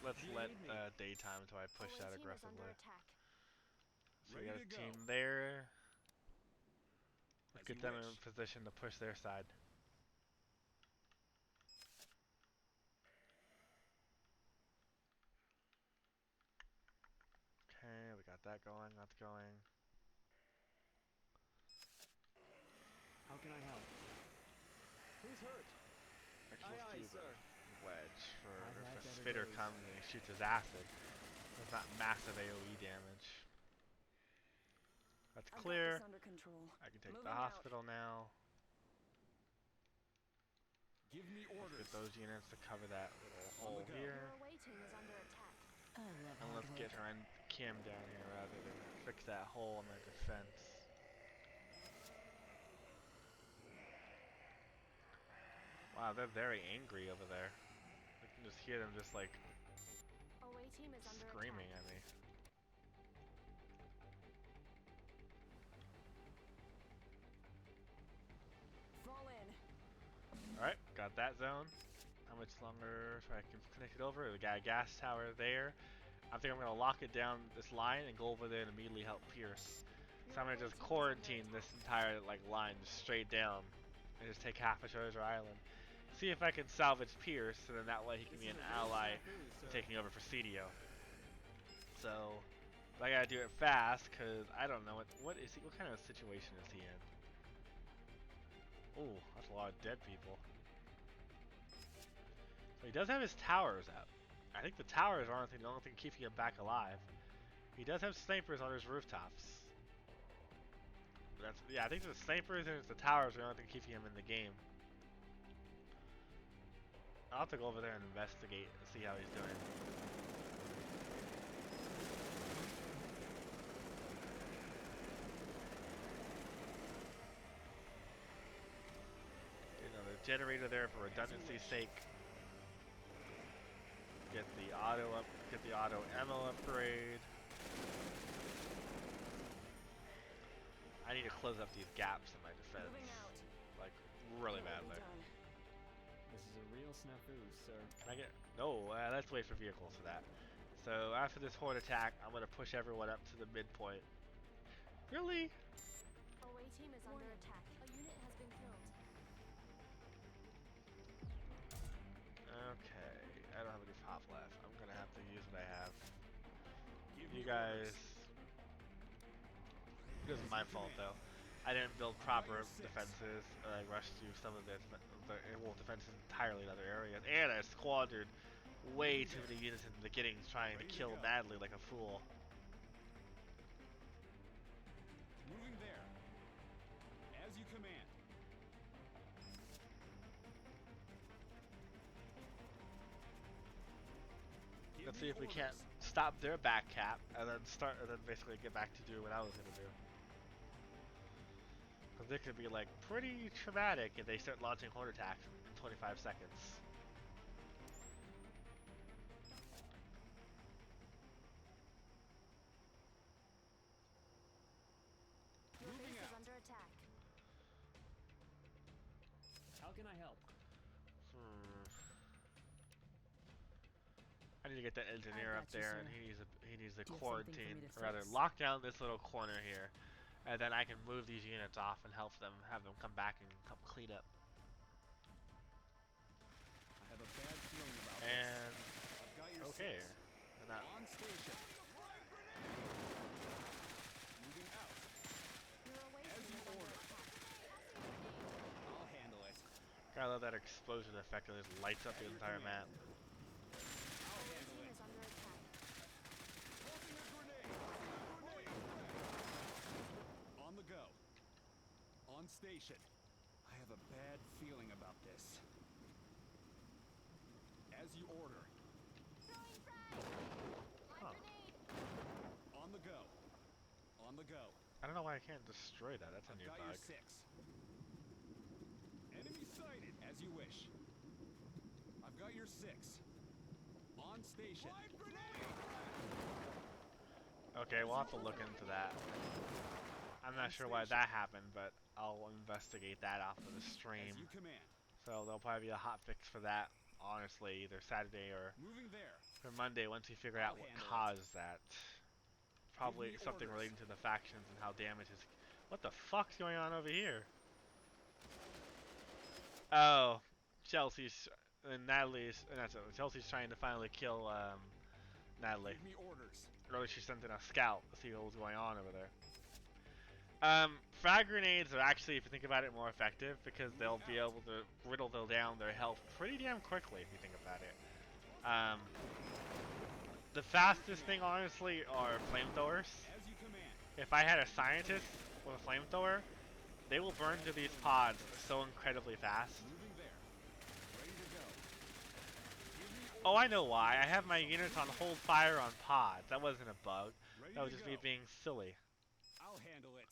Let's Do you let need me? daytime until I push Away that team is under aggressively. attack. So we Ready got to a go. team there. Let's As get you them in wish. position to push their side. Okay, we got that going, that's going. How can I help? Who's hurt? Actually, let's Aye, do aye, sir. the wedge for I've if had a better spitter days. comes and he shoots his acid. That's not massive AoE damage. That's I've got clear. this under control. I can take Moving the out. hospital now. Give me Let's orders. get those units to cover that little On hole the go. here. Your away team is under attack. I love And hard let's work. get her and Kim down here rather than fix that hole in my defense. Wow, they're very angry over there. I can just hear them just like Away team is under screaming attack. at me. Fall in. Alright, got that zone. How much longer so I can connect it over? We got a gas tower there. I think I'm gonna lock it down this line and go over there and immediately help Pierce. So I'm gonna just quarantine this entire like line just straight down and just take half of Treasure Island. See if I can salvage Pierce, and then that way he can This be is an a real ally snafu, in sir. taking over for CDO. So but I gotta do it fast, cause I don't know what is he? What kind of situation is he in? Oh, that's a lot of dead people. So he does have his towers up. I think the towers are the only thing keeping him back alive. He does have snipers on his rooftops. But that's, yeah, I think the snipers and the towers are the only thing keeping him in the game. I'll have to go over there and investigate and see how he's doing. Get another generator there for redundancy's sake. Get the auto ammo upgrade. I need to close up these gaps in my defense, Moving out. like really Can't wait badly. done. This is a real snafu, sir. Can I get? No, let's wait for vehicles for that. So after this horde attack, I'm gonna push everyone up to the midpoint. Really? Away team is under attack. A unit has been killed. Okay, I don't have any pop left. I'm gonna have to use what I have. Give You me guys, orders. it isn't my fault though. I didn't build proper defenses. I rushed through some of the defenses entirely in other areas, and I squandered way too many units in the beginning trying to Ready to kill go. madly like a fool. Moving there. As you command. Give Let's me see if we orders. can't stop their back cap and then basically get back to doing what I was gonna do. Because it could be like pretty traumatic if they start launching horde attacks in 25 seconds. Your Moving base is out. under attack. How can I help? I need to get that engineer up got you, there, and sir. he needs to Do you have something for me quarantine, to or rather fix? lock down this little corner here, and then I can move these units off and help them, have them come back and help clean up. I have a bad feeling about And this. I've got your okay, six. and that, On station. Moving out. Your away As team you is under order. attack. I'll handle it. I love that explosion effect that just lights up the entire map. I'll Away handle team it. is under attack. Tossing a grenade. On the go. On station. I have a bad feeling about this. As you order. Throwing frag! My Huh. grenade! On the go. I don't know why I can't destroy that. That's a I've new got bug. your 6. Enemy sighted. As you wish. I've got your 6. On station. Live grenade! Okay, we'll have to look into that. I'm not sure why that happened, but I'll investigate that after the stream. As you command. So there'll probably be a hot fix for that, honestly, either Saturday or Moving there. Monday once we figure out what caused that. Probably something relating to the factions and how damage is. What the fuck's going on over here? Oh, Chelsea's and Natalie's. That's it. Chelsea's trying to finally kill Natalie. Give me orders. Earlier she sent in a scout to see what was going on over there. Frag grenades are actually, if you think about it, more effective because they'll be able to riddle down their health pretty damn quickly if you think about it. The fastest thing, honestly, are flamethrowers. As you command. If I had a scientist with a flamethrower, they will burn through these pods so incredibly fast. Moving there. Ready to go. Give me orders. Oh, I know why. I have my units on hold fire on pods. That wasn't a bug. Ready That was to just go. me being silly. I'll handle it.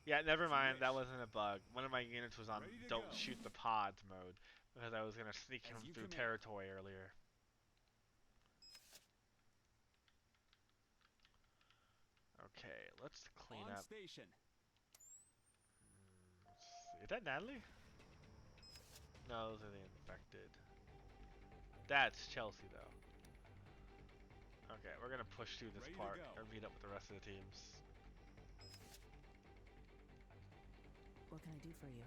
Yeah, never mind. That wasn't a bug. One of my units was on Ready to don't go. shoot the pods mode because I was going to sneak him As you through command. territory earlier. Okay, let's clean On up. station. Let's see. Is that Natalie? No, those are the infected. That's Chelsea, though. Okay, we're gonna push through this Ready to part go. and meet up with the rest of the teams. What can I do for you?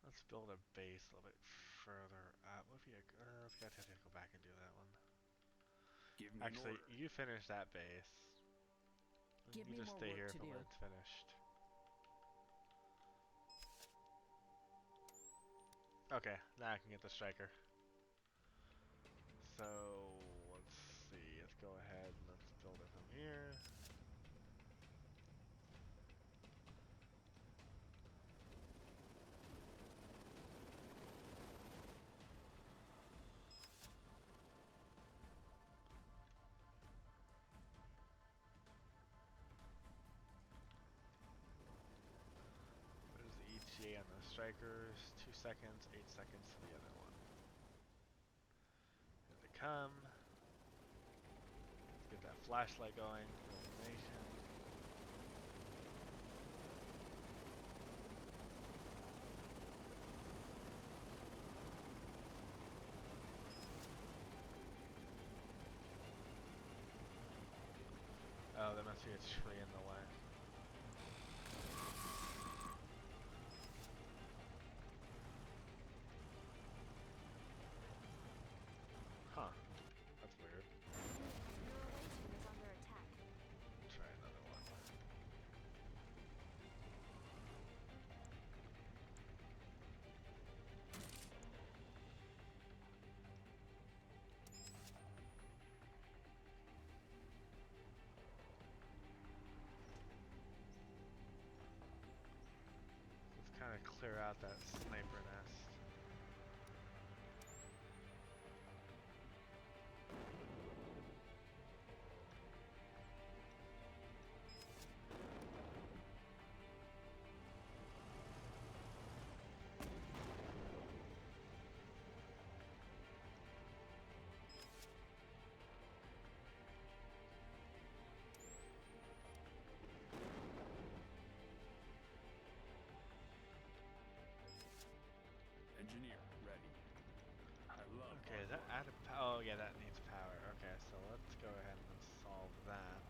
Let's build a base a little bit further up. What if you, let's go back and do that one. Give me Actually, an order. you finish that base. And Give you me just more stay work here to for do. when it's finished. Okay, now I can get the striker. So, let's see. Let's go ahead and let's build it from here. There's the ETA on the strikers. 2 seconds, 8 seconds for the other one. Here they come. Let's get that flashlight going. Illumination. Oh, there must be a tree in the way. Huh. That's weird. Your away team is under attack. Try another one. Let's kind of clear out that sniper nest. Engineer, ready. I love Okay, is that out of power? Oh, yeah, that needs power. Okay, so let's go ahead and solve that.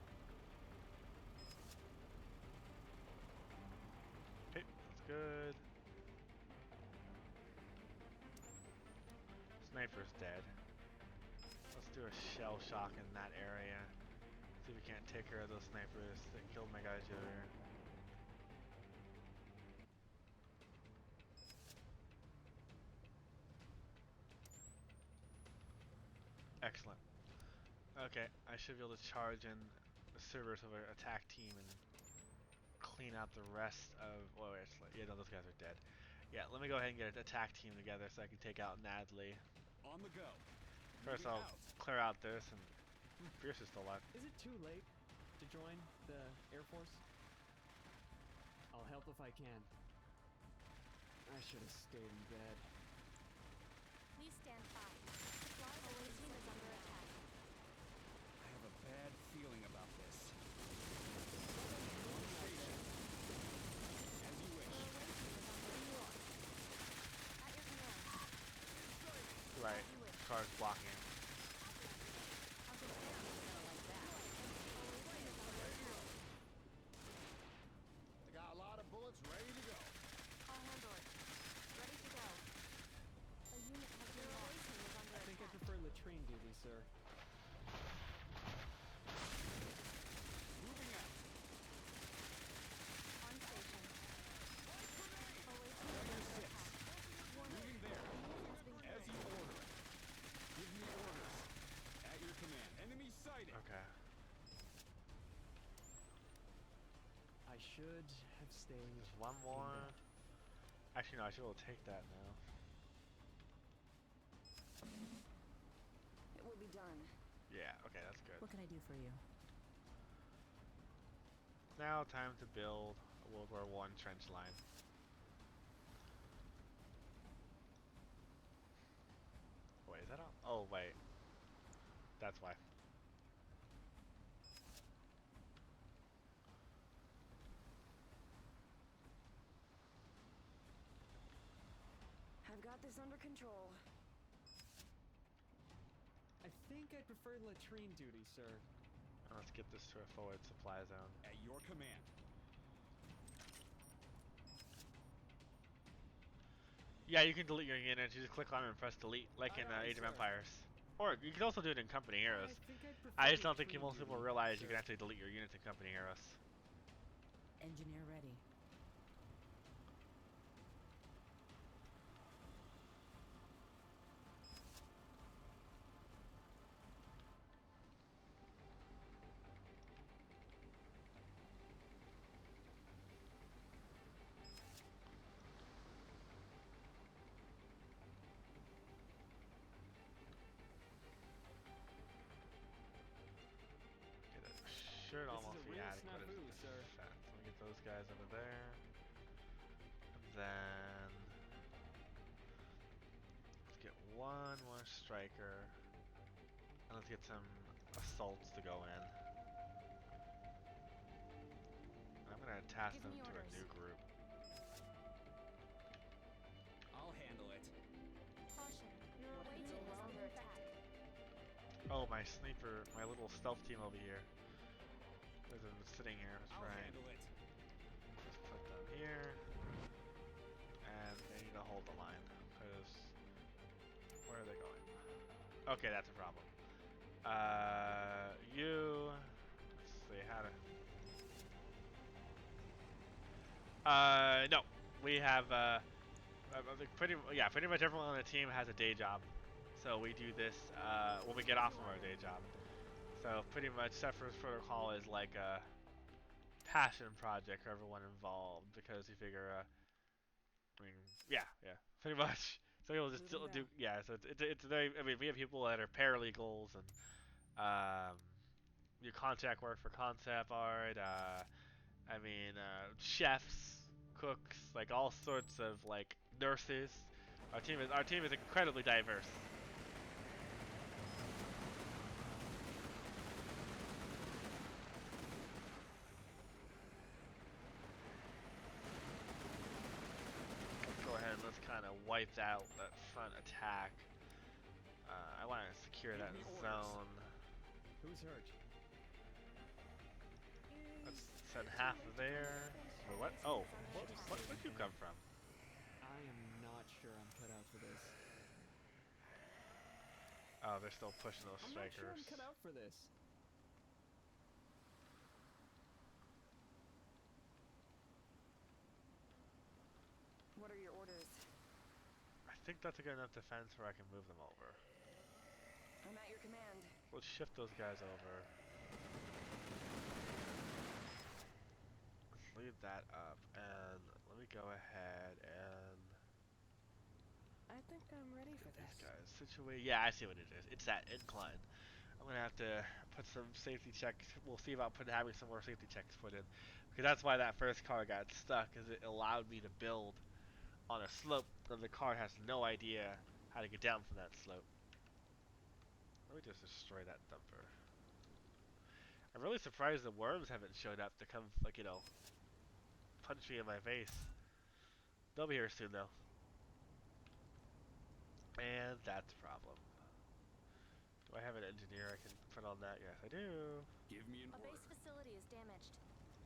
Okay, that's good. Sniper's dead. Let's do a shell shock in that area. See if we can't take care of those snipers that killed my guys earlier. Excellent. Okay, I should be able to charge in the service of an attack team and clean out the rest of. Oh, wait, yeah, no, those guys are dead. Yeah, let me go ahead and get an attack team together so I can take out Nadley. On the go. First, Moving I'll out. clear out this, and Pierce is still alive. Is it too late to join the Air Force? I'll help if I can. I should have stayed in bed. Please stand by. Away team is under attack. I have a bad feeling about this. On station. As you wish. Away team is under attack. At your command. Right, car's blocking it. How could I not like that? Away team is under attack. I got a lot of bullets ready to go. All handle it. Ready to go. A unit has been lost. Away team is under I think I attack. prefer latrine duty, sir. Moving out. On station. Away team is under attack. Moving there. Unit has been As you killed. order. Give me orders. At your command. Enemy sighted. Okay. I should have stayed. There's one in more. bed. Actually, no, I should be able to take that now. It will be done. Yeah, okay, that's good. What can I do for you? Now, time to build a World War I trench line. Wait, is that all? Oh, wait. That's why. I've got this under control. I think I prefer latrine duty, sir. Now let's get this to a forward supply zone. At your command. Yeah, you can delete your units. You just click on it and press delete, like in Aye, aye, Age of sir. Empires. Or you can also do it in Company Heroes. I think I prefer I just don't think latrine most people duty, realize you sir. can actually delete your units in Company Heroes. Engineer ready. Okay, that should This almost is a be real adequate as snafu, a sir. defense. Let me get those guys over there. And then let's get one more striker. And let's get some assaults to go in. I'm gonna attach Give them me to a orders. new group. I'll handle it. Caution. Your away team is under attack. Oh, my sniper, my little stealth team over here. They're sitting here, that's I'll right. handle it. Just put them here. And they need to hold the line. Because, where are they going? Okay, that's a problem. Let's see, how to... no. We have, I think pretty much everyone on the team has a day job. So we do this, when we get off from our day job. So pretty much Cepheus Protocol is like a passion project for everyone involved because you figure, I mean, yeah, pretty much. So people just still do, yeah. So it's very. I mean, we have people that are paralegals and do contract work for concept art. I mean, chefs, cooks, like all sorts of like nurses. Our team is incredibly diverse. Let's go ahead and let's kind of wipe out that front attack. I want to secure that Give me orders. zone. Who's hurt? Let's send half there. Or what? Oh, where'd you come from? I am not sure I'm cut out for this. Oh, they're still pushing those I'm not sure strikers. I'm cut out for this. What are your orders? I think that's a good enough defense where I can move them over. I'm at your command. Let's shift those guys over. leave that up, and let me go ahead and I think I'm ready for get these this. guys situated. Yeah, I see what it is. It's that incline. I'm gonna have to put some safety checks. We'll see about having some more safety checks put in, because that's why that first car got stuck, is it allowed me to build on a slope, and the car has no idea how to get down from that slope. Let me just destroy that dumper. I'm really surprised the worms haven't showed up to come, like, punch me in my face. They'll be here soon, though. And that's a problem. Do I have an engineer I can put on that? Yes, I do. Give me an A order. base facility is damaged.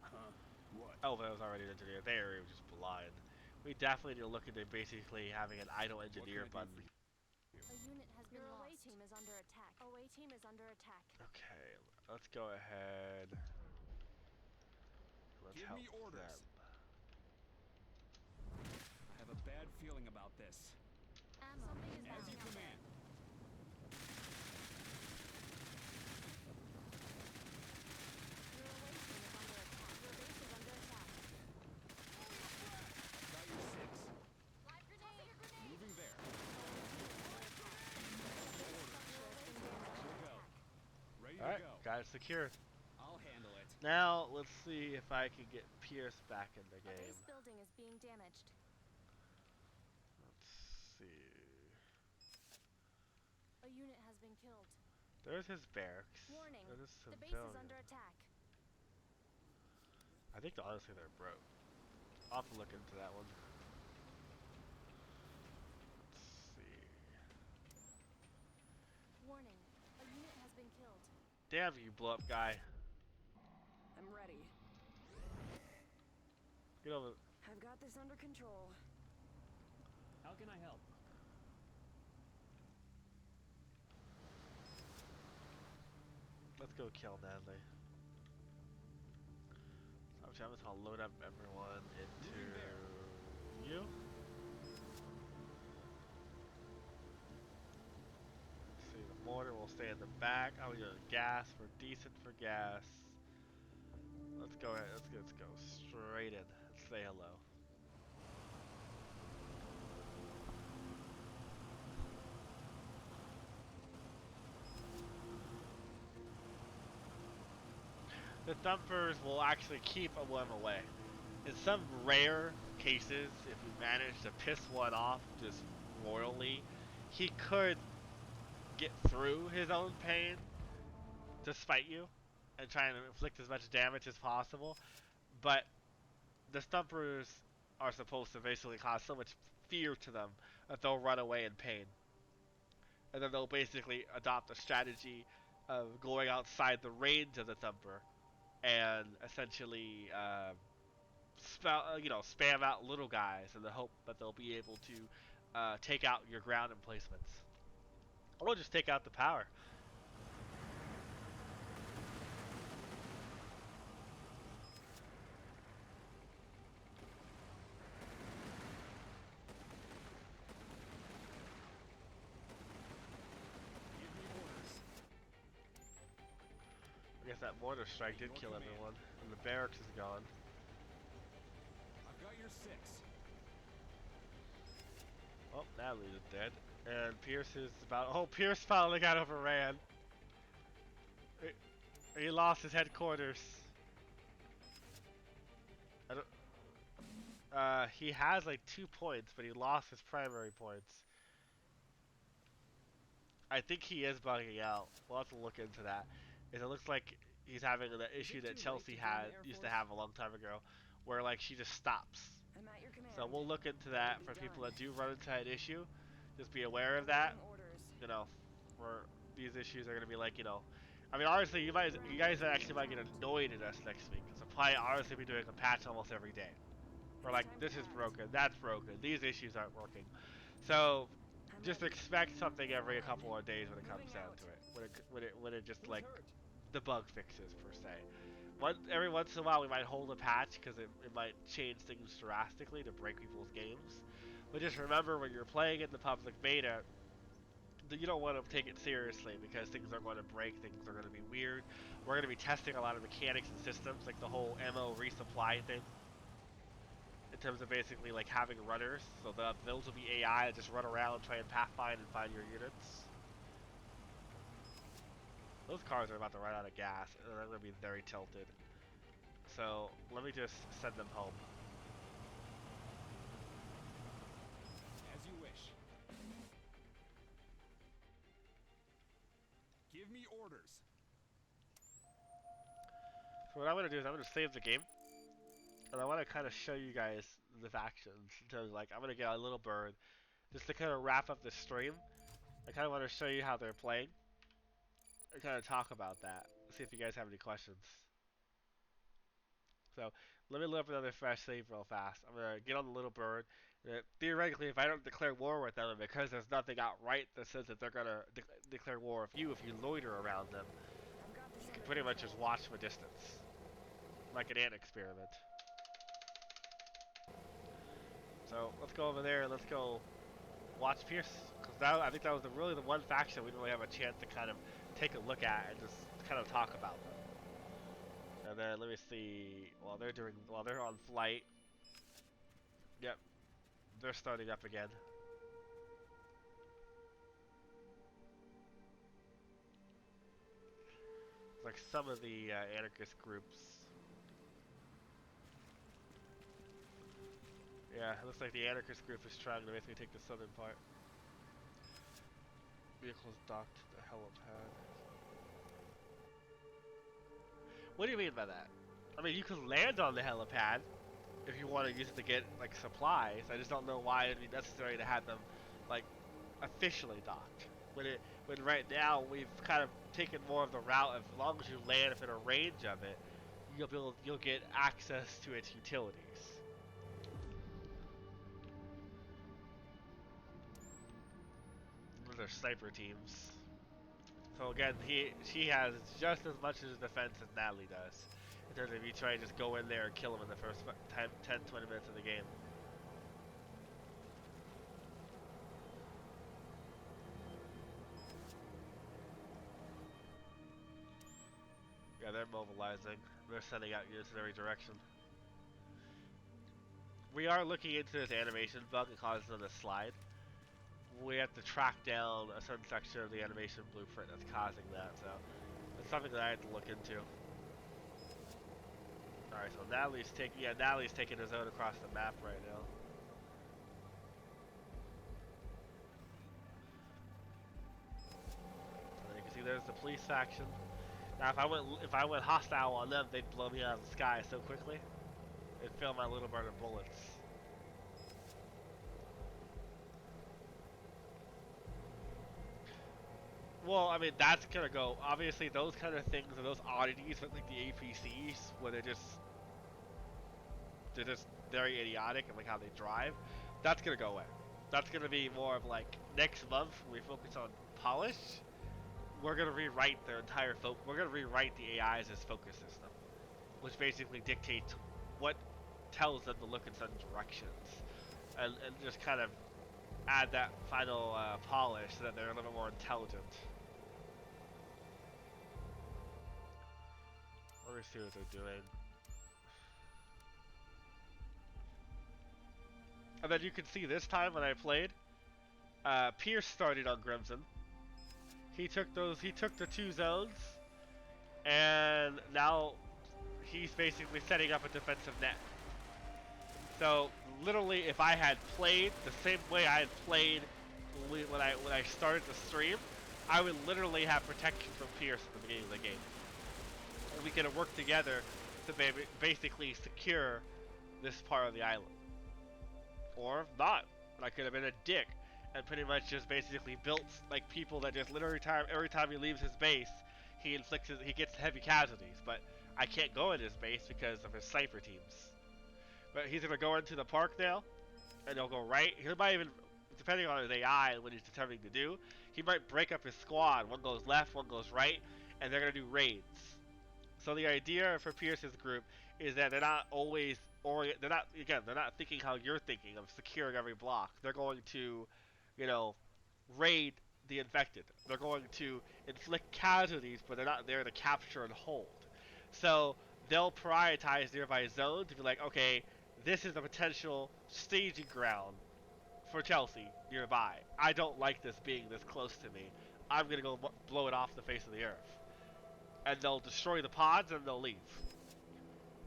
Huh? What? Oh, but I was already an engineer. There, he was just blind. We definitely need to look into basically having an idle What can engineer I do button. for you? A unit has been Your lost. away team is under attack. Away team is under attack. Okay, let's go ahead. Let's Give help me orders. them. I have a bad feeling about this. Ammo. Something is As down you out there. command. Your away team is under attack. Your base is under attack. I've got your six. Live grenade. Moving there. Ready Alright, to go. got it secured. I'll handle it. Now, let's see if I can get Pierce back in the A game. base building is being damaged. Let's see. A unit has been killed. There's his barracks. Warning. There's a The base is civilian. under attack. I think honestly they're broke. I'll have to look into that one. Let's see. Warning. A unit has been killed. Damn you, blow up guy. I'm ready. Get over. I've got this under control. How can I help? Let's go kill Natalie. I'm just gonna load up everyone into you. Let's see, the mortar will stay in the back. Oh, we got gas. We're decent for gas. Let's go ahead. Let's go straight in. Let's say hello. The thumpers will actually keep a worm away. In some rare cases, if you manage to piss one off just royally, he could get through his own pain to spite you and try and inflict as much damage as possible. But the stumpers are supposed to basically cause so much fear to them that they'll run away in pain. And then they'll basically adopt a strategy of going outside the range of the thumper and essentially spam out little guys in the hope that they'll be able to take out your ground emplacements. Or just take out the power. Give me orders. I guess that mortar strike did kill everyone, and the barracks is gone. I've got your six. Oh, Natalie's dead. And Pierce is about. Oh, Pierce finally got overran. He lost his headquarters. I don't. He has like 2 points, but he lost his primary points. I think he is bugging out. We'll have to look into that. It looks like he's having the issue that Chelsea used to have a long time ago, where like she just stops. I'm at your command. So we'll look into that for people that do run into that issue. Just be aware of that. Orders. Where these issues are gonna be like, I mean, honestly, you guys actually might get annoyed at us next week. Cause we'll probably honestly be doing a patch almost every day. We're like, this is broken, that's broken, these issues aren't working. So just expect something every couple of days when it comes down to it. When it just like the bug fixes per se. Every once in a while we might hold a patch because it might change things drastically to break people's games. But just remember, when you're playing in the public beta, you don't want to take it seriously because things are going to break, things are going to be weird. We're going to be testing a lot of mechanics and systems, like the whole ammo resupply thing. in terms of basically like having runners. So those will be AI that just run around, try and pathfind and find your units. Those cars are about to run out of gas, and they're going to be very tilted. So let me just send them home. As you wish. Give me orders. So what I'm going to do is I'm going to save the game. And I want to kind of show you guys the factions. In terms of, like, I'm going to get a little bird. Just to kind of wrap up the stream. I kind of want to show you how they're playing. And kind of talk about that. See if you guys have any questions. So, let me load up another fresh save real fast. I'm going to get on the little bird. Theoretically, if I don't declare war with them, and because there's nothing outright that says that they're going to declare war with you if you loiter around them, I've got this you can under pretty much control. just watch from a distance. Like an ant experiment. So, let's go over there and let's go watch Pierce. Because I think that was really the one faction we didn't really have a chance to kind of take a look at and just kind of talk about them. And then let me see. While they're on flight. Yep, they're starting up again. Like some of the anarchist groups. Yeah, it looks like the anarchist group is trying to basically take the southern part. Vehicles docked to the helipad. What do you mean by that? I mean, you can land on the helipad if you want to use it to get like supplies. I just don't know why it'd be necessary to have them like officially docked. When right now we've kind of taken more of the route of as long as you land within a range of it, you'll get access to its utilities. Those are sniper teams. So again, she has just as much as defense as Natalie does. In terms of if you try and just go in there and kill him in the first 10, 20 minutes of the game. Yeah, they're mobilizing. They're sending out units in every direction. We are looking into this animation bug that causes them to slide. We have to track down a certain section of the animation blueprint that's causing that, so it's something that I have to look into. Alright, so Natalie's taking his own across the map right now. And you can see there's the police faction. Now if I went hostile on them, they'd blow me out of the sky so quickly. It'd fill my little bird of bullets. Well, I mean, that's gonna go. Obviously, those kind of things and those oddities with like the APCs, where they're just very idiotic and like how they drive. That's gonna go away. That's gonna be more of like next month when we focus on polish. We're gonna rewrite their entire We're gonna rewrite the AI's focus system, which basically dictates what tells them to look in certain directions, and just kind of add that final polish so that they're a little more intelligent. Let me see what they're doing. And then you can see this time when I played, Pierce started on Crimson. He took the 2 zones, and now he's basically setting up a defensive net. So literally, if I had played the same way I had played when I started the stream, I would literally have protection from Pierce at the beginning of the game. And we could have worked together to basically secure this part of the island. Or not. And I could have been a dick and pretty much just basically built like people that just literally every time he leaves his base, he gets heavy casualties. But I can't go in his base because of his sniper teams. But he's gonna go into the park now, and he'll go right. He might even, depending on his AI and what he's determining to do, he might break up his squad. One goes left, one goes right, and they're gonna do raids. So the idea for Pierce's group is that they're not always they're not thinking how you're thinking of securing every block. They're going to, raid the infected. They're going to inflict casualties, but they're not there to capture and hold. So they'll prioritize nearby zones to be like, okay, this is a potential staging ground for Chelsea nearby. I don't like this being this close to me. I'm gonna go blow it off the face of the earth. And they'll destroy the pods and they'll leave.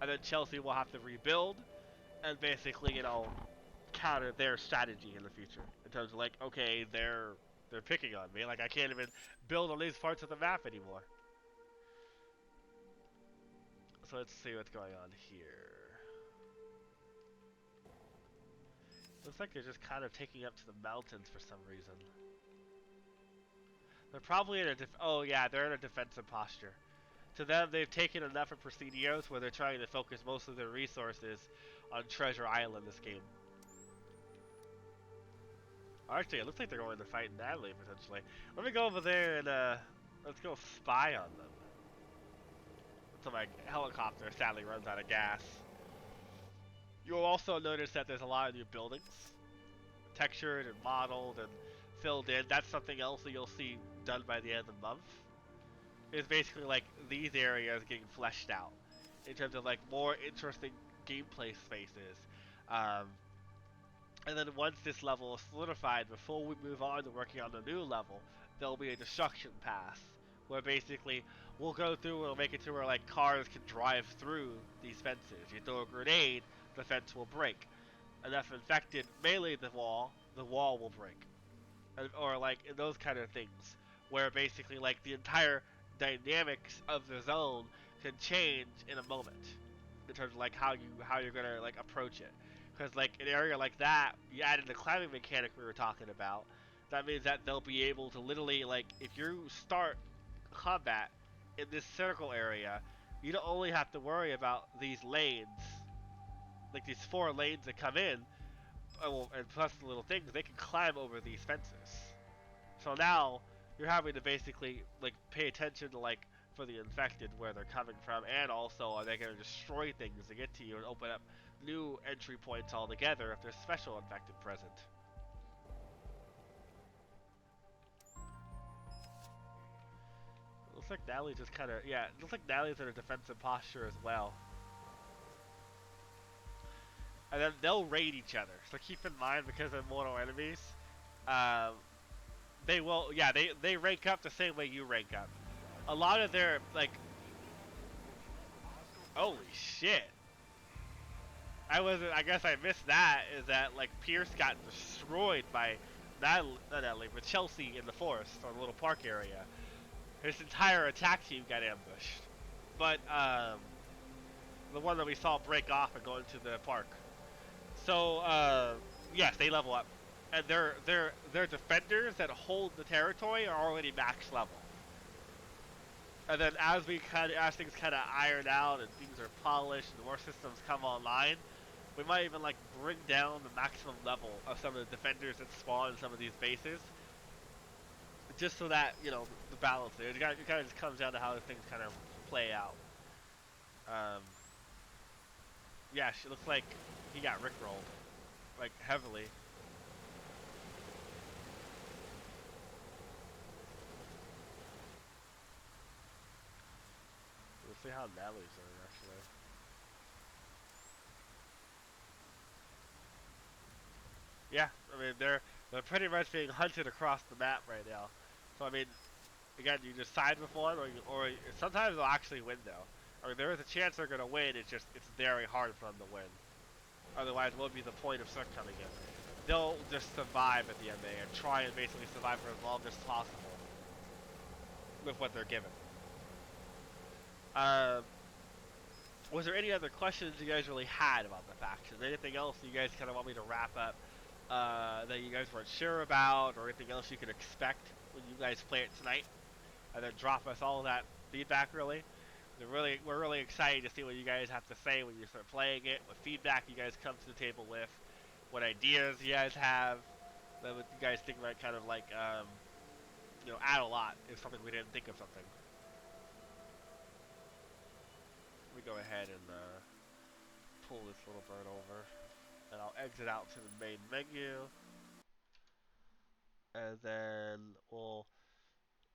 And then Chelsea will have to rebuild and basically, counter their strategy in the future. In terms of like, okay, they're picking on me. Like I can't even build on these parts of the map anymore. So let's see what's going on here. Looks like they're just kind of taking up to the mountains for some reason. They're probably in a oh yeah, they're in a defensive posture. To them, they've taken enough of Presidios where they're trying to focus most of their resources on Treasure Island this game. Actually, it looks like they're going to fight Natalie, potentially. Let me go over there and, let's go spy on them. Until my helicopter sadly runs out of gas. You'll also notice that there's a lot of new buildings. Textured and modeled and filled in. That's something else that you'll see done by the end of the month. It's basically like these areas getting fleshed out. In terms of like more interesting gameplay spaces. And then once this level is solidified, before we move on to working on the new level, there'll be a destruction path. Where basically, we'll go through and we'll make it to where like cars can drive through these fences. You throw a grenade, the fence will break. And if infected melee the wall will break. Or like those kind of things. Where basically like the entire dynamics of the zone can change in a moment. In terms of like how you're gonna like approach it. Because like an area like that, you add in the climbing mechanic we were talking about. That means that they'll be able to literally like if you start combat in this circle area, you don't only have to worry about these lanes, like these 4 lanes that come in, and plus the little things, they can climb over these fences. So now you're having to basically like pay attention to like for the infected where they're coming from, and also are they going to destroy things to get to you and open up new entry points altogether if there's special infected present. Looks like Natalie's just kind of, yeah, it looks like Natalie's in a defensive posture as well. And then they'll raid each other, so keep in mind because they're mortal enemies, they will, yeah, they rank up the same way you rank up. A lot of their, like, holy shit. I guess I missed that, is that, like, Pierce got destroyed by, not Natalie, but Chelsea in the forest, or the little park area. His entire attack team got ambushed. But, the one that we saw break off and go into the park. So, yes, they level up. And their defenders that hold the territory are already max level. And then as things kind of iron out and things are polished and more systems come online, we might even like bring down the maximum level of some of the defenders that spawn in some of these bases, just so that the balance there. It kind of just comes down to how things kind of play out. Yeah, it looks like he got rickrolled, like heavily. Let's see how Natalie's doing, actually. Yeah, I mean, they're pretty much being hunted across the map right now. So, I mean, again, you just side with one, or sometimes they'll actually win, though. I mean, there is a chance they're going to win, it's very hard for them to win. Otherwise, what would be the point of CERC coming in? They'll just survive at the end there and try and basically survive for as long as possible with what they're given. Was there any other questions you guys really had about the factions? Anything else you guys kind of want me to wrap up that you guys weren't sure about, or anything else you could expect when you guys play it tonight? And then drop us all that feedback, really. We're really excited to see what you guys have to say when you start playing it, what feedback you guys come to the table with, what ideas you guys have, that you guys think might kind of like, add a lot if something we didn't think of something. Let me go ahead and pull this little bird over, and I'll exit out to the main menu, and then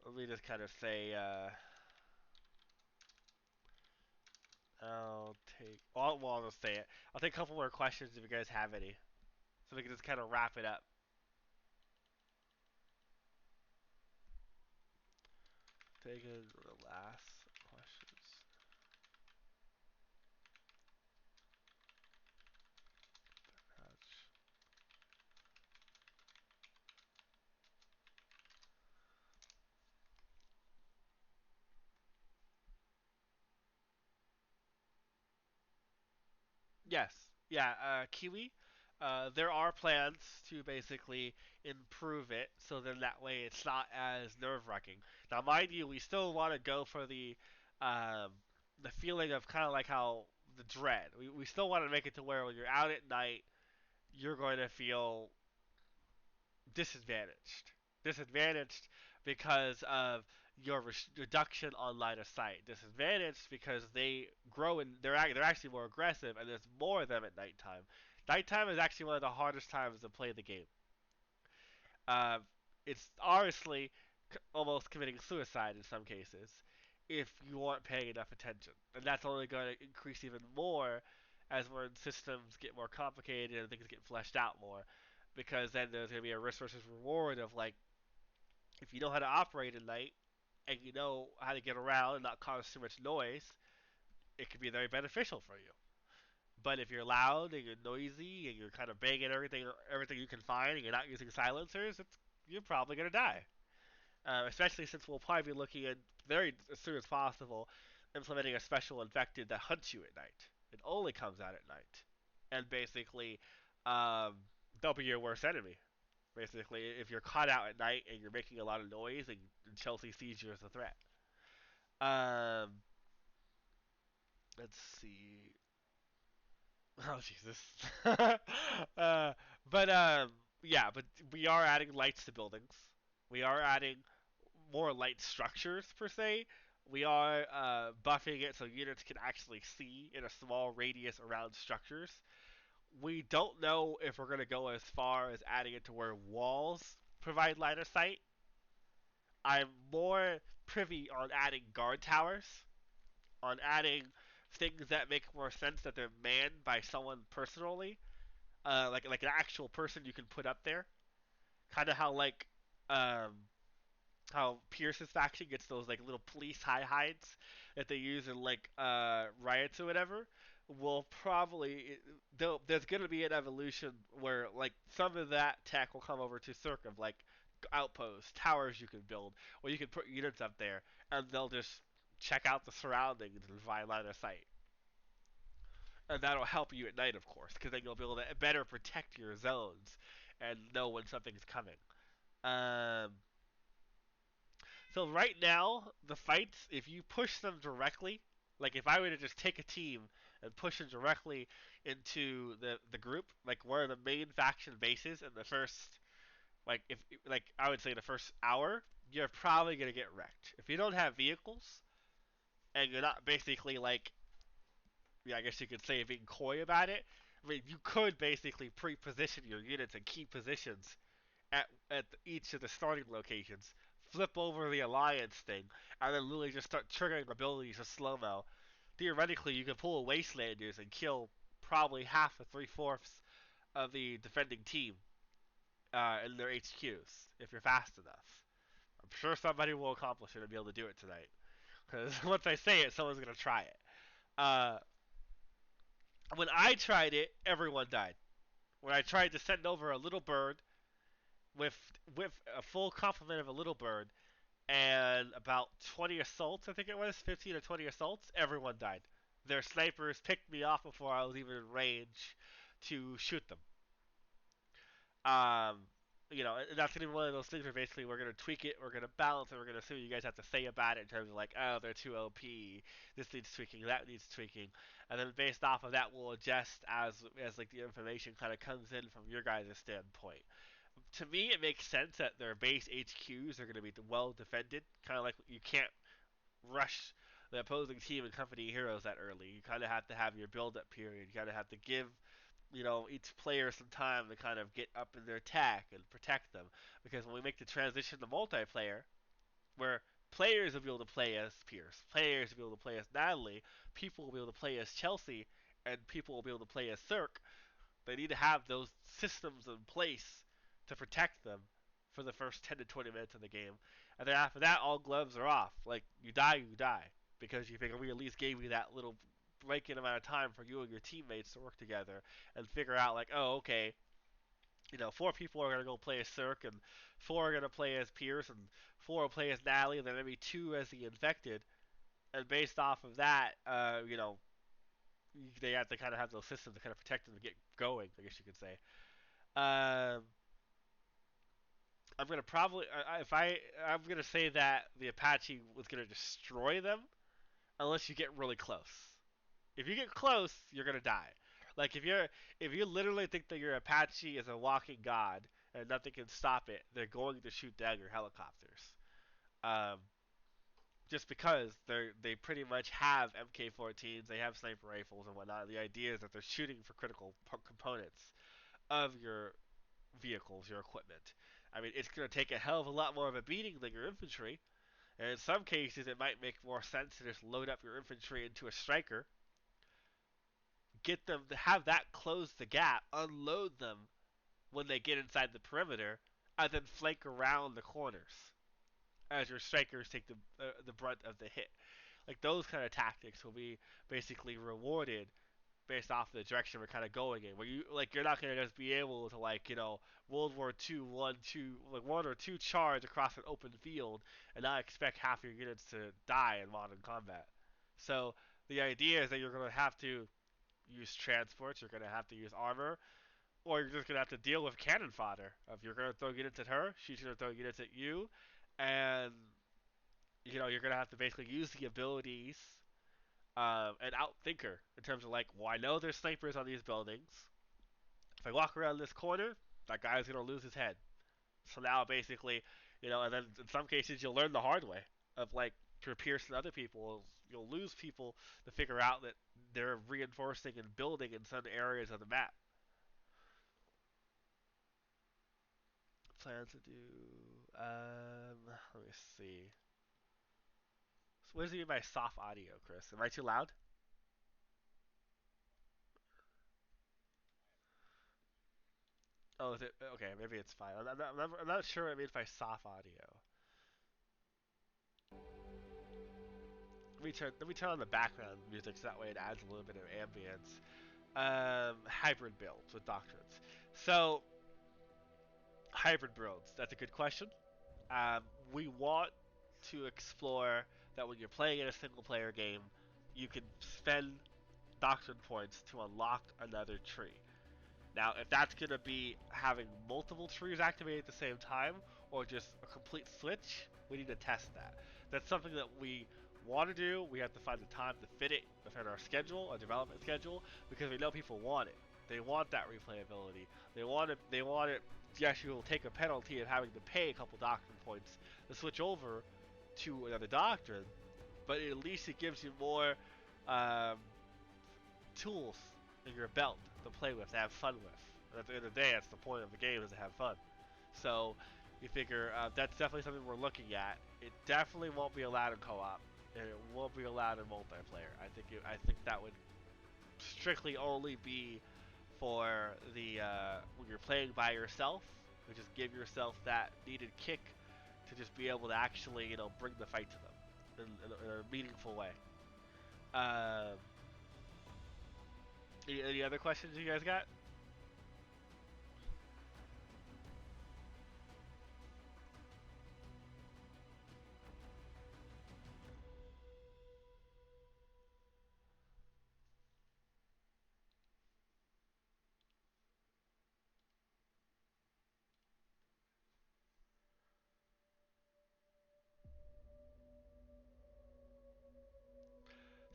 let me just kind of say, I'll take. Well, I'll just say it. I'll take a couple more questions if you guys have any, so we can just kind of wrap it up. Take the last questions. Yes. Yeah, Kiwi. There are plans to basically improve it so then that way it's not as nerve-wracking. Now, mind you, we still want to go for um, the feeling of kind of like how the dread. We still want to make it to where when you're out at night, you're going to feel disadvantaged. Disadvantaged because of your reduction on line of sight. Disadvantaged because they grow and they're actually more aggressive and there's more of them at nighttime. Nighttime is actually one of the hardest times to play the game. Uh, it's honestly almost committing suicide in some cases if you aren't paying enough attention, and that's only going to increase even more as when systems get more complicated and things get fleshed out more, because then there's going to be a risk versus reward of like if you know how to operate at night and you know how to get around and not cause too much noise, it could be very beneficial for you. But if you're loud and you're noisy and you're kind of banging everything you can find and you're not using silencers, you're probably gonna die. Especially since we'll probably be looking at very as soon as possible implementing a special infected that hunts you at night. It only comes out at night, and basically, um, they'll be your worst enemy. Basically, if you're caught out at night and you're making a lot of noise and Chelsea sees you as a threat. Um, let's see. Oh Jesus. uh, but yeah, but we are adding lights to buildings. We are adding more light structures per se. We are buffing it so units can actually see in a small radius around structures. We don't know if we're gonna go as far as adding it to where walls provide line of sight. I'm more privy on adding guard towers, on adding things that make more sense that they're manned by someone personally, like an actual person you can put up there. Kind of um, how Pierce's faction gets those like little police high hides that they use in like riots or whatever. Will probably there's gonna be an evolution where like some of that tech will come over to CERC of like outposts, towers you can build, or you can put units up there, and they'll just check out the surroundings and find line of sight. And that'll help you at night, of course, because then you'll be able to better protect your zones and know when something's coming. Um, so right now, the fights, if you push them directly, like if I were to just take a team and push them directly into the group, like where the main faction bases in the first, if like I would say the first hour, you're probably gonna get wrecked. If you don't have vehicles and you're not basically like, yeah, I guess you could say being coy about it. I mean, you could basically pre-position your units and key positions at each of the starting locations, flip over the alliance thing, and then literally just start triggering abilities of slow mo. Theoretically, you could pull Wastelanders and kill probably half or three-fourths of the defending team in their HQs if you're fast enough. I'm sure somebody will accomplish it and be able to do it tonight. Because once I say it, someone's gonna try it. Uh, when I tried it, everyone died. When I tried to send over a little bird with with a full complement of a little bird and about 20 assaults, I think it was 15 or 20 assaults, everyone died. Their snipers picked me off before I was even in range to shoot them. Um, and that's gonna be one of those things where basically we're gonna tweak it, we're gonna balance it, we're gonna see what you guys have to say about it in terms of like, oh, they're too OP, this needs tweaking, that needs tweaking, and then based off of that, we'll adjust as like the information kind of comes in from your guys' standpoint. To me, it makes sense that their base HQs are going to be well defended. Kind of like you can't rush the opposing team and company heroes that early. You kind of have to have your build-up period. You kind of have to give each player some time to kind of get up in their attack and protect them. Because when we make the transition to multiplayer, where players will be able to play as Pierce, players will be able to play as Natalie, people will be able to play as Chelsea, and people will be able to play as CERC. They need to have those systems in place to protect them for the first 10 to 20 minutes of the game. And then after that, all gloves are off. Like, you die, you die. Because you figure we at least gave you that little break-in amount of time for you and your teammates to work together and figure out, like, oh, okay, 4 people are going to go play as CERC, and 4 are going to play as Pierce, and 4 will play as Natalie, and then maybe 2 as the infected. And based off of that, they have to kind of have those systems to kind of protect them to get going, I guess you could say. I'm gonna probably I'm gonna say that the Apache was gonna destroy them unless you get really close. If you get close, you're gonna die. Like if you literally think that your Apache is a walking god and nothing can stop it, they're going to shoot down your helicopters. Um, just because they pretty much have MK14s, they have sniper rifles and whatnot. The idea is that they're shooting for critical components of your vehicles, your equipment. I mean, it's going to take a hell of a lot more of a beating than your infantry, and in some cases it might make more sense to just load up your infantry into a striker, get them to have that close the gap, unload them when they get inside the perimeter, and then flank around the corners as your strikers take the brunt of the hit. Like those kind of tactics will be basically rewarded based off the direction we're kind of going in. Where you're not gonna just be able to World War II one or two charge across an open field and not expect half your units to die in modern combat. So the idea is that you're gonna have to use transports, you're gonna have to use armor, or you're just gonna have to deal with cannon fodder. If you're gonna throw units at her, she's gonna throw units at you, and you're gonna have to basically use the abilities and outthink her in terms of well, I know there's snipers on these buildings. If I walk around this corner, that guy's gonna lose his head. So now basically, and then in some cases you'll learn the hard way of to Pierce and other people. You'll lose people to figure out that they're reinforcing and building in some areas of the map. Plan to do. Let me see. So what does he mean by soft audio, Chris? Am I too loud? Oh, is it? Okay, maybe it's fine. I'm not sure what I mean by soft audio. Let me turn on the background music so that way it adds a little bit of ambience. Hybrid builds with doctrines. So, hybrid builds. That's a good question. Um, we want to explore that when you're playing in a single player game, you can spend doctrine points to unlock another tree. Now, if that's going to be having multiple trees activated at the same time, or just a complete switch, we need to test that. That's something that we want to do. We have to find the time to fit it within our schedule, our development schedule, because we know people want it. They want that replayability. They want it. They want it. Yes, you will take a penalty of having to pay a couple doctrine points to switch over to another doctrine, but at least it gives you more um, tools in your belt to play with, to have fun with. And at the end of the day, that's the point of the game, is to have fun. So you figure that's definitely something we're looking at. It definitely won't be allowed in co-op, and it won't be allowed in multiplayer. I think that would strictly only be for the when you're playing by yourself. You just give yourself that needed kick to just be able to actually bring the fight to them in a meaningful way. Um, any other questions you guys got?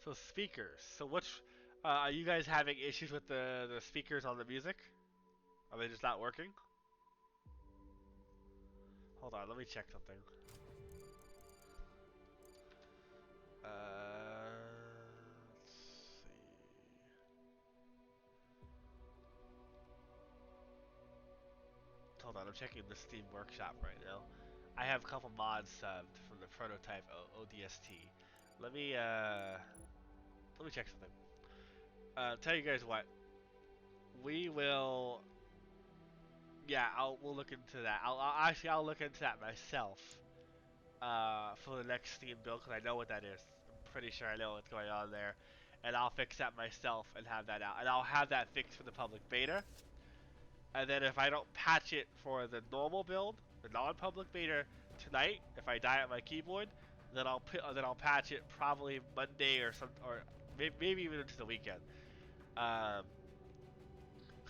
So speakers. So which are you guys having issues with the speakers on the music? Are they just not working? Hold on, let me check something. Let's see. Hold on, I'm checking the Steam Workshop right now. I have a couple mods subbed from the prototype ODST. Let me check something. Tell you guys what. We will. Yeah, we'll look into that. I'll look into that myself. For the next Steam build, because I know what that is. I'm pretty sure I know what's going on there, and I'll fix that myself and have that out. And I'll have that fixed for the public beta. And then if I don't patch it for the normal build, the non-public beta tonight, if I die at my keyboard, then I'll patch it probably Monday or maybe even into the weekend. Because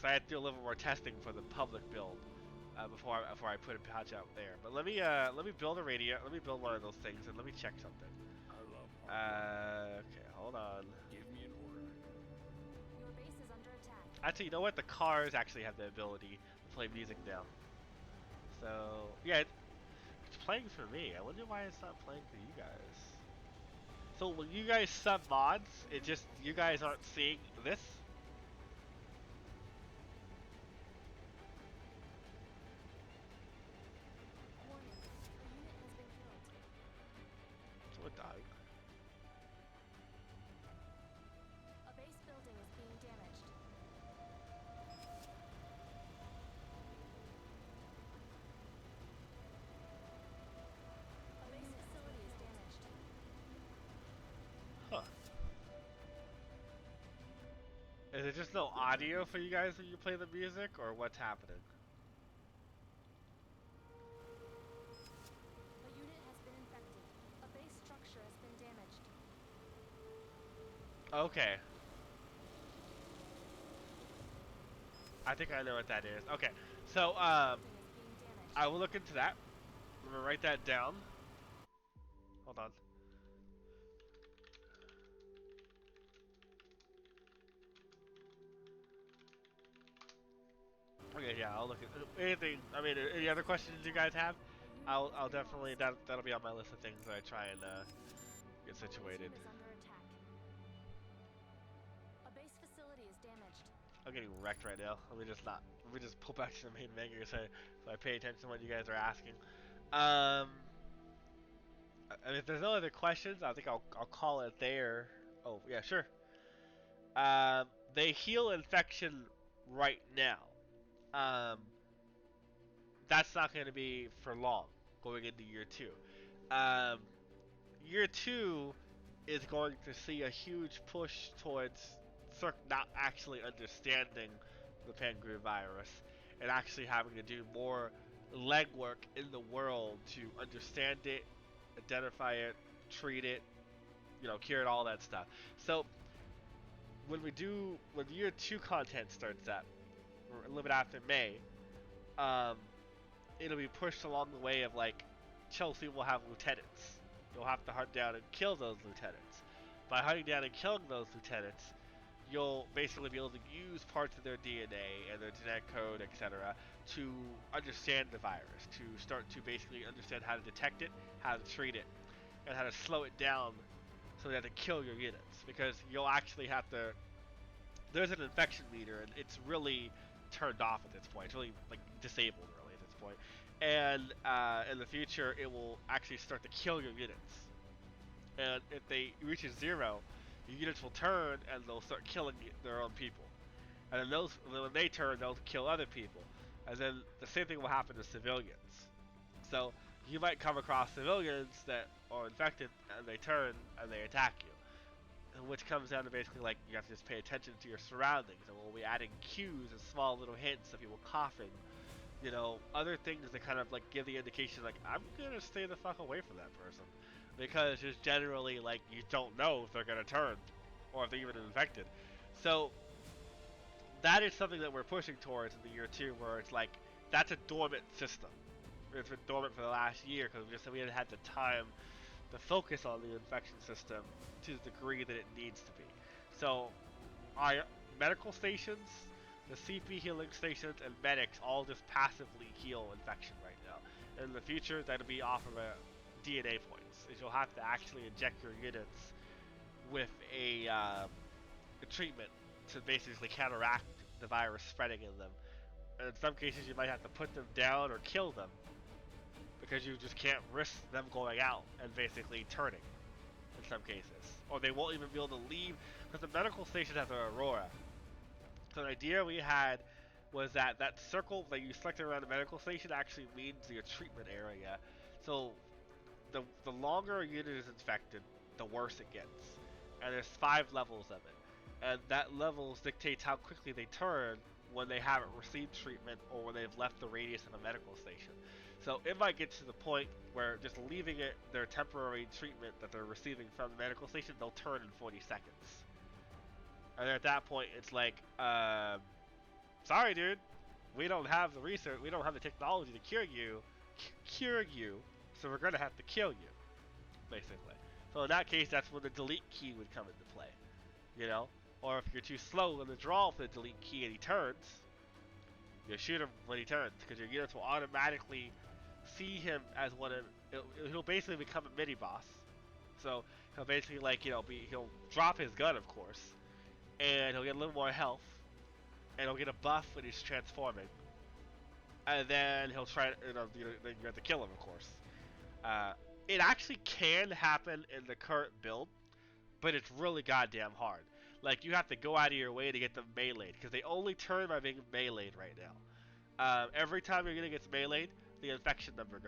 I have to do a little more testing for the public build before I put a patch out there. But let me build a radio. Let me build one of those things and let me check something. I love Okay, hold on. Give me an order. Your base is under attack. Actually, you know what? The cars actually have the ability to play music now. So yeah, it's playing for me. I wonder why it's not playing for you guys. So when you guys sub mods, it just you guys aren't seeing this. Warning. A unit has been killed. What dog? A base building is being damaged. A base facility is damaged. Huh. Is it just no audio for you guys when you play the music, or what's happening? A unit has been infected. A base structure has been damaged. Okay. I think I know what that is. Okay, so Building is being damaged. I will look into that. I'm gonna write that down. Hold on. Okay, yeah, I'll look at anything. I mean, any other questions you guys have? I'll definitely that'll be on my list of things that I try and get Your situated. team is under attack. A base facility is damaged. I'm getting wrecked right now. Let me just pull back to the main menu so I pay attention to what you guys are asking. And if there's no other questions, I think I'll call it there. Oh yeah, sure. They heal infection right now. That's not going to be for long going into year 2. Year 2 is going to see a huge push towards CERC not actually understanding the Pangu virus and actually having to do more legwork in the world to understand it, identify it, treat it, cure it, all that stuff. So when year 2 content starts up, or a little bit after May, it'll be pushed along the way of like Chelsea will have lieutenants. You'll have to hunt down and kill those lieutenants. By hunting down and killing those lieutenants, you'll basically be able to use parts of their DNA and their genetic code, etc., to understand the virus, to start to basically understand how to detect it, how to treat it, and how to slow it down so that to kill your units. Because you'll actually have to. There's an infection meter, and it's really turned off at this point. It's really like disabled really at this point. And in the future, it will actually start to kill your units. And if they reaches 0, your units will turn and they'll start killing their own people. And then when they turn, they'll kill other people. And then the same thing will happen to civilians. So you might come across civilians that are infected and they turn and they attack you. Which comes down to basically like you have to just pay attention to your surroundings, and we'll be adding cues and small little hints of people coughing, other things that kind of like give the indication like I'm gonna stay the fuck away from that person, because just generally like you don't know if they're gonna turn or if they're even infected. So that is something that we're pushing towards in the year 2, where it's like that's a dormant system. It's been dormant for the last year because we haven't had the time to focus on the infection system to the degree that it needs to be. So our medical stations, the CP healing stations, and medics all just passively heal infection right now. In the future, that'll be off of a DNA points. Is you'll have to actually inject your units with a treatment to basically counteract the virus spreading in them. And in some cases, you might have to put them down or kill them, because you just can't risk them going out and basically turning in some cases. Or they won't even be able to leave, because the medical station has an aurora. So the idea we had was that that circle that you selected around the medical station actually means your treatment area. So the longer a unit is infected, the worse it gets. And there's 5 levels of it. And that levels dictates how quickly they turn when they haven't received treatment or when they've left the radius of a medical station. So it might get to the point where just leaving it their temporary treatment that they're receiving from the medical station, they'll turn in 40 seconds. And at that point, it's like, sorry, dude, we don't have the research, we don't have the technology to cure you, so we're gonna have to kill you, basically. So in that case, that's when the delete key would come into play, you know? Or if you're too slow in the draw for the delete key and he turns, you shoot him when he turns, because your units will automatically see him as he'll basically become a mini boss. So he'll basically, like, you know, he'll drop his gun, of course, and he'll get a little more health, and he'll get a buff when he's transforming, and then he'll try, then you have to kill him, of course. It actually can happen in the current build, but it's really goddamn hard. Like, you have to go out of your way to get them meleeed, because they only turn by being meleeed right now. Every time your unit gets meleeed, the infection amount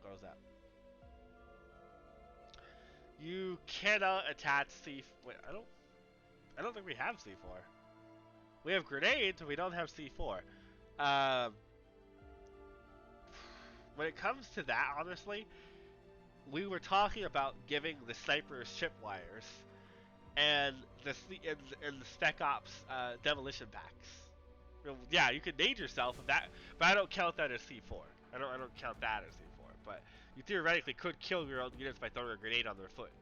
goes up. You cannot attach C. Wait, I don't think we have C4. We have grenades, but we don't have C4. When it comes to that, honestly, we were talking about giving the snipers tripwires and the Spec Ops demolition packs. Yeah, you could nade yourself with that, but I don't count that as C4. I don't count that as C4. But you theoretically could kill your own units by throwing a grenade on their foot.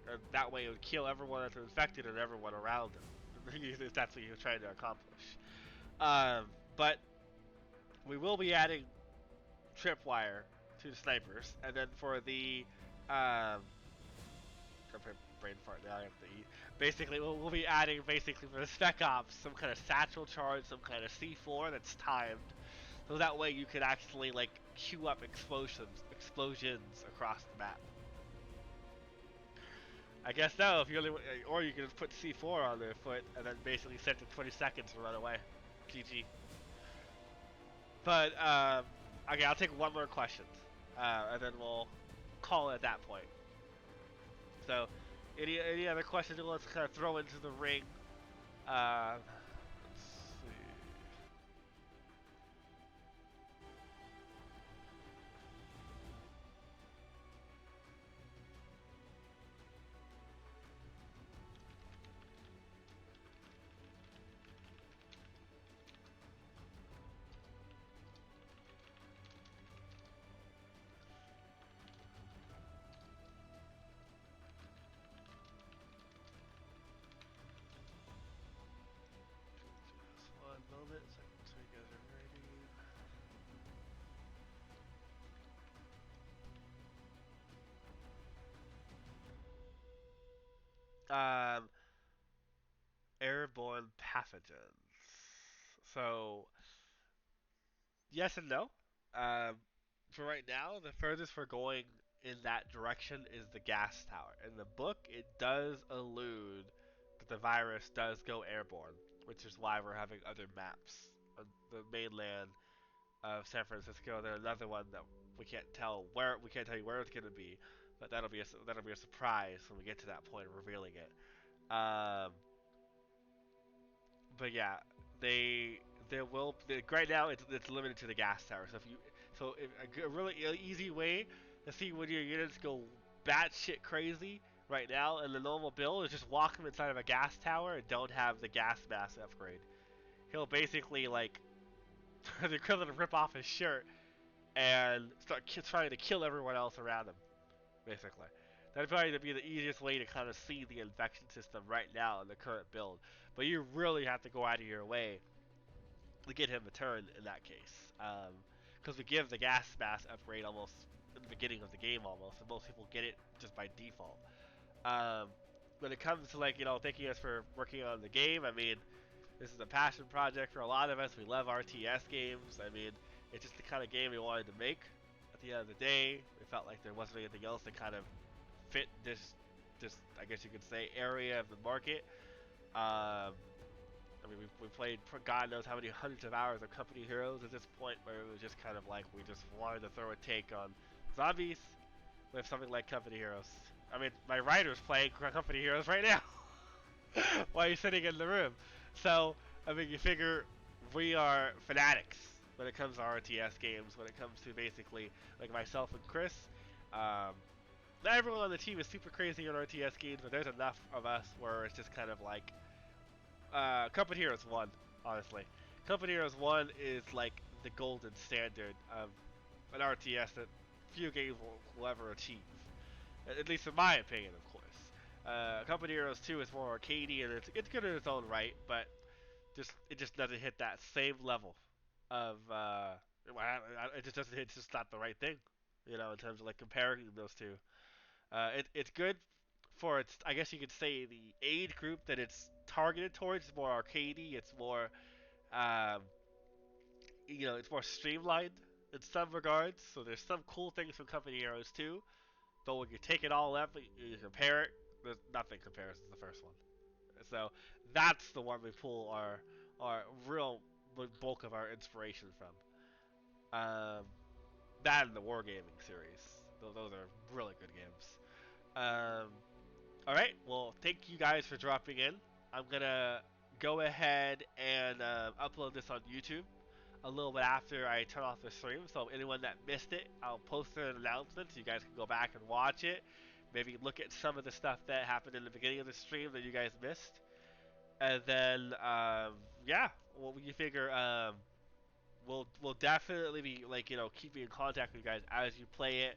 And that way it would kill everyone that's infected and everyone around them, if that's what you're trying to accomplish. But we will be adding tripwire to the snipers, and then for the brain fart now, I have to eat. Basically, we'll be adding basically for the Spec Ops some kind of satchel charge, some kind of C4 that's timed, so that way you can actually like queue up explosions across the map. I guess so, if you really, or you can just put C4 on their foot and then basically set to 20 seconds and run away. GG. But okay, I'll take one more question, and then we'll call it at that point. So, any other questions you want to kind of throw into the ring? Let's see. So you guys are ready. Airborne pathogens. So, yes and no. For right now, the furthest we're going in that direction is the gas tower. In the book, it does allude that the virus does go airborne, which is why we're having other maps. The mainland of San Francisco. There's another one that we can't tell you where it's gonna be, but that'll be a surprise when we get to that point of revealing it. But yeah, right now it's limited to the gas tower. A really easy way to see when your units go batshit crazy right now in the normal build is just walk him inside of a gas tower and don't have the gas mask upgrade. He'll basically like the equivalent of rip off his shirt and start trying to kill everyone else around him, basically. That'd probably be the easiest way to kind of see the infection system right now in the current build. But you really have to go out of your way to get him a turn in that case. Because we give the gas mask upgrade almost in the beginning of the game almost, and most people get it just by default. When it comes to like, thank you guys for working on the game, I mean, this is a passion project for a lot of us. We love RTS games. I mean, It's just the kind of game we wanted to make. At the end of the day, we felt like there wasn't anything else that kind of fit this, I guess you could say, area of the market. I mean, we played for God knows how many hundreds of hours of Company Heroes at this point, where it was just kind of like we just wanted to throw a take on zombies with something like Company Heroes. I mean, my writer's playing Company Heroes right now while he's sitting in the room. So, I mean, you figure we are fanatics when it comes to RTS games, when it comes to basically, like myself and Chris. Not everyone on the team is super crazy on RTS games, but there's enough of us where it's just kind of like, Company Heroes 1, honestly. Company Heroes 1 is like the golden standard of an RTS that few games will ever achieve. At least in my opinion, of course. Company Heroes 2 is more arcadey and it's good in its own right, but it just doesn't hit that same level of it just doesn't. It's just not the right thing, you know, in terms of like comparing those two. It's good for its, I guess you could say, the age group that it's targeted towards. It's more arcadey. It's more, um, it's more streamlined in some regards. So there's some cool things from Company Heroes 2. But when you take it all up, you compare it, there's nothing compares to the first one. So that's the one we pull our real bulk of our inspiration from. That and the Wargaming series. Those are really good games. All right. Well, thank you guys for dropping in. I'm gonna go ahead and upload this on YouTube a little bit after I turn off the stream. So anyone that missed it, I'll post an announcement so you guys can go back and watch it. Maybe look at some of the stuff that happened in the beginning of the stream that you guys missed. And then, yeah, well, you figure, we'll definitely be like, keeping in contact with you guys as you play it,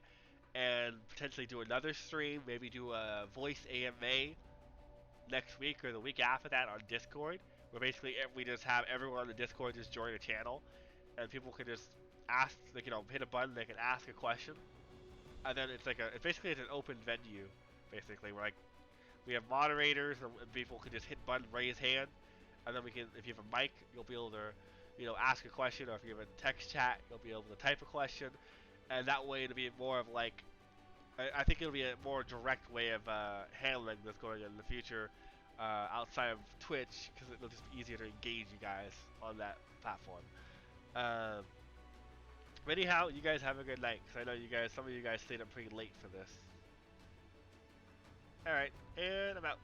and potentially do another stream. Maybe do a voice AMA next week or the week after that on Discord, where basically we just have everyone on the Discord just join a channel, and people can just ask, like, hit a button, they can ask a question, and then it's basically an open venue, basically, where like we have moderators and people can just hit button, raise hand, and then we can, if you have a mic, you'll be able to, ask a question, or if you have a text chat, you'll be able to type a question, and that way it'll be more of like, I think it'll be a more direct way of handling this going in the future, outside of Twitch, because it'll just be easier to engage you guys on that platform. But anyhow, you guys have a good night, because I know some of you guys stayed up pretty late for this. Alright, and I'm out.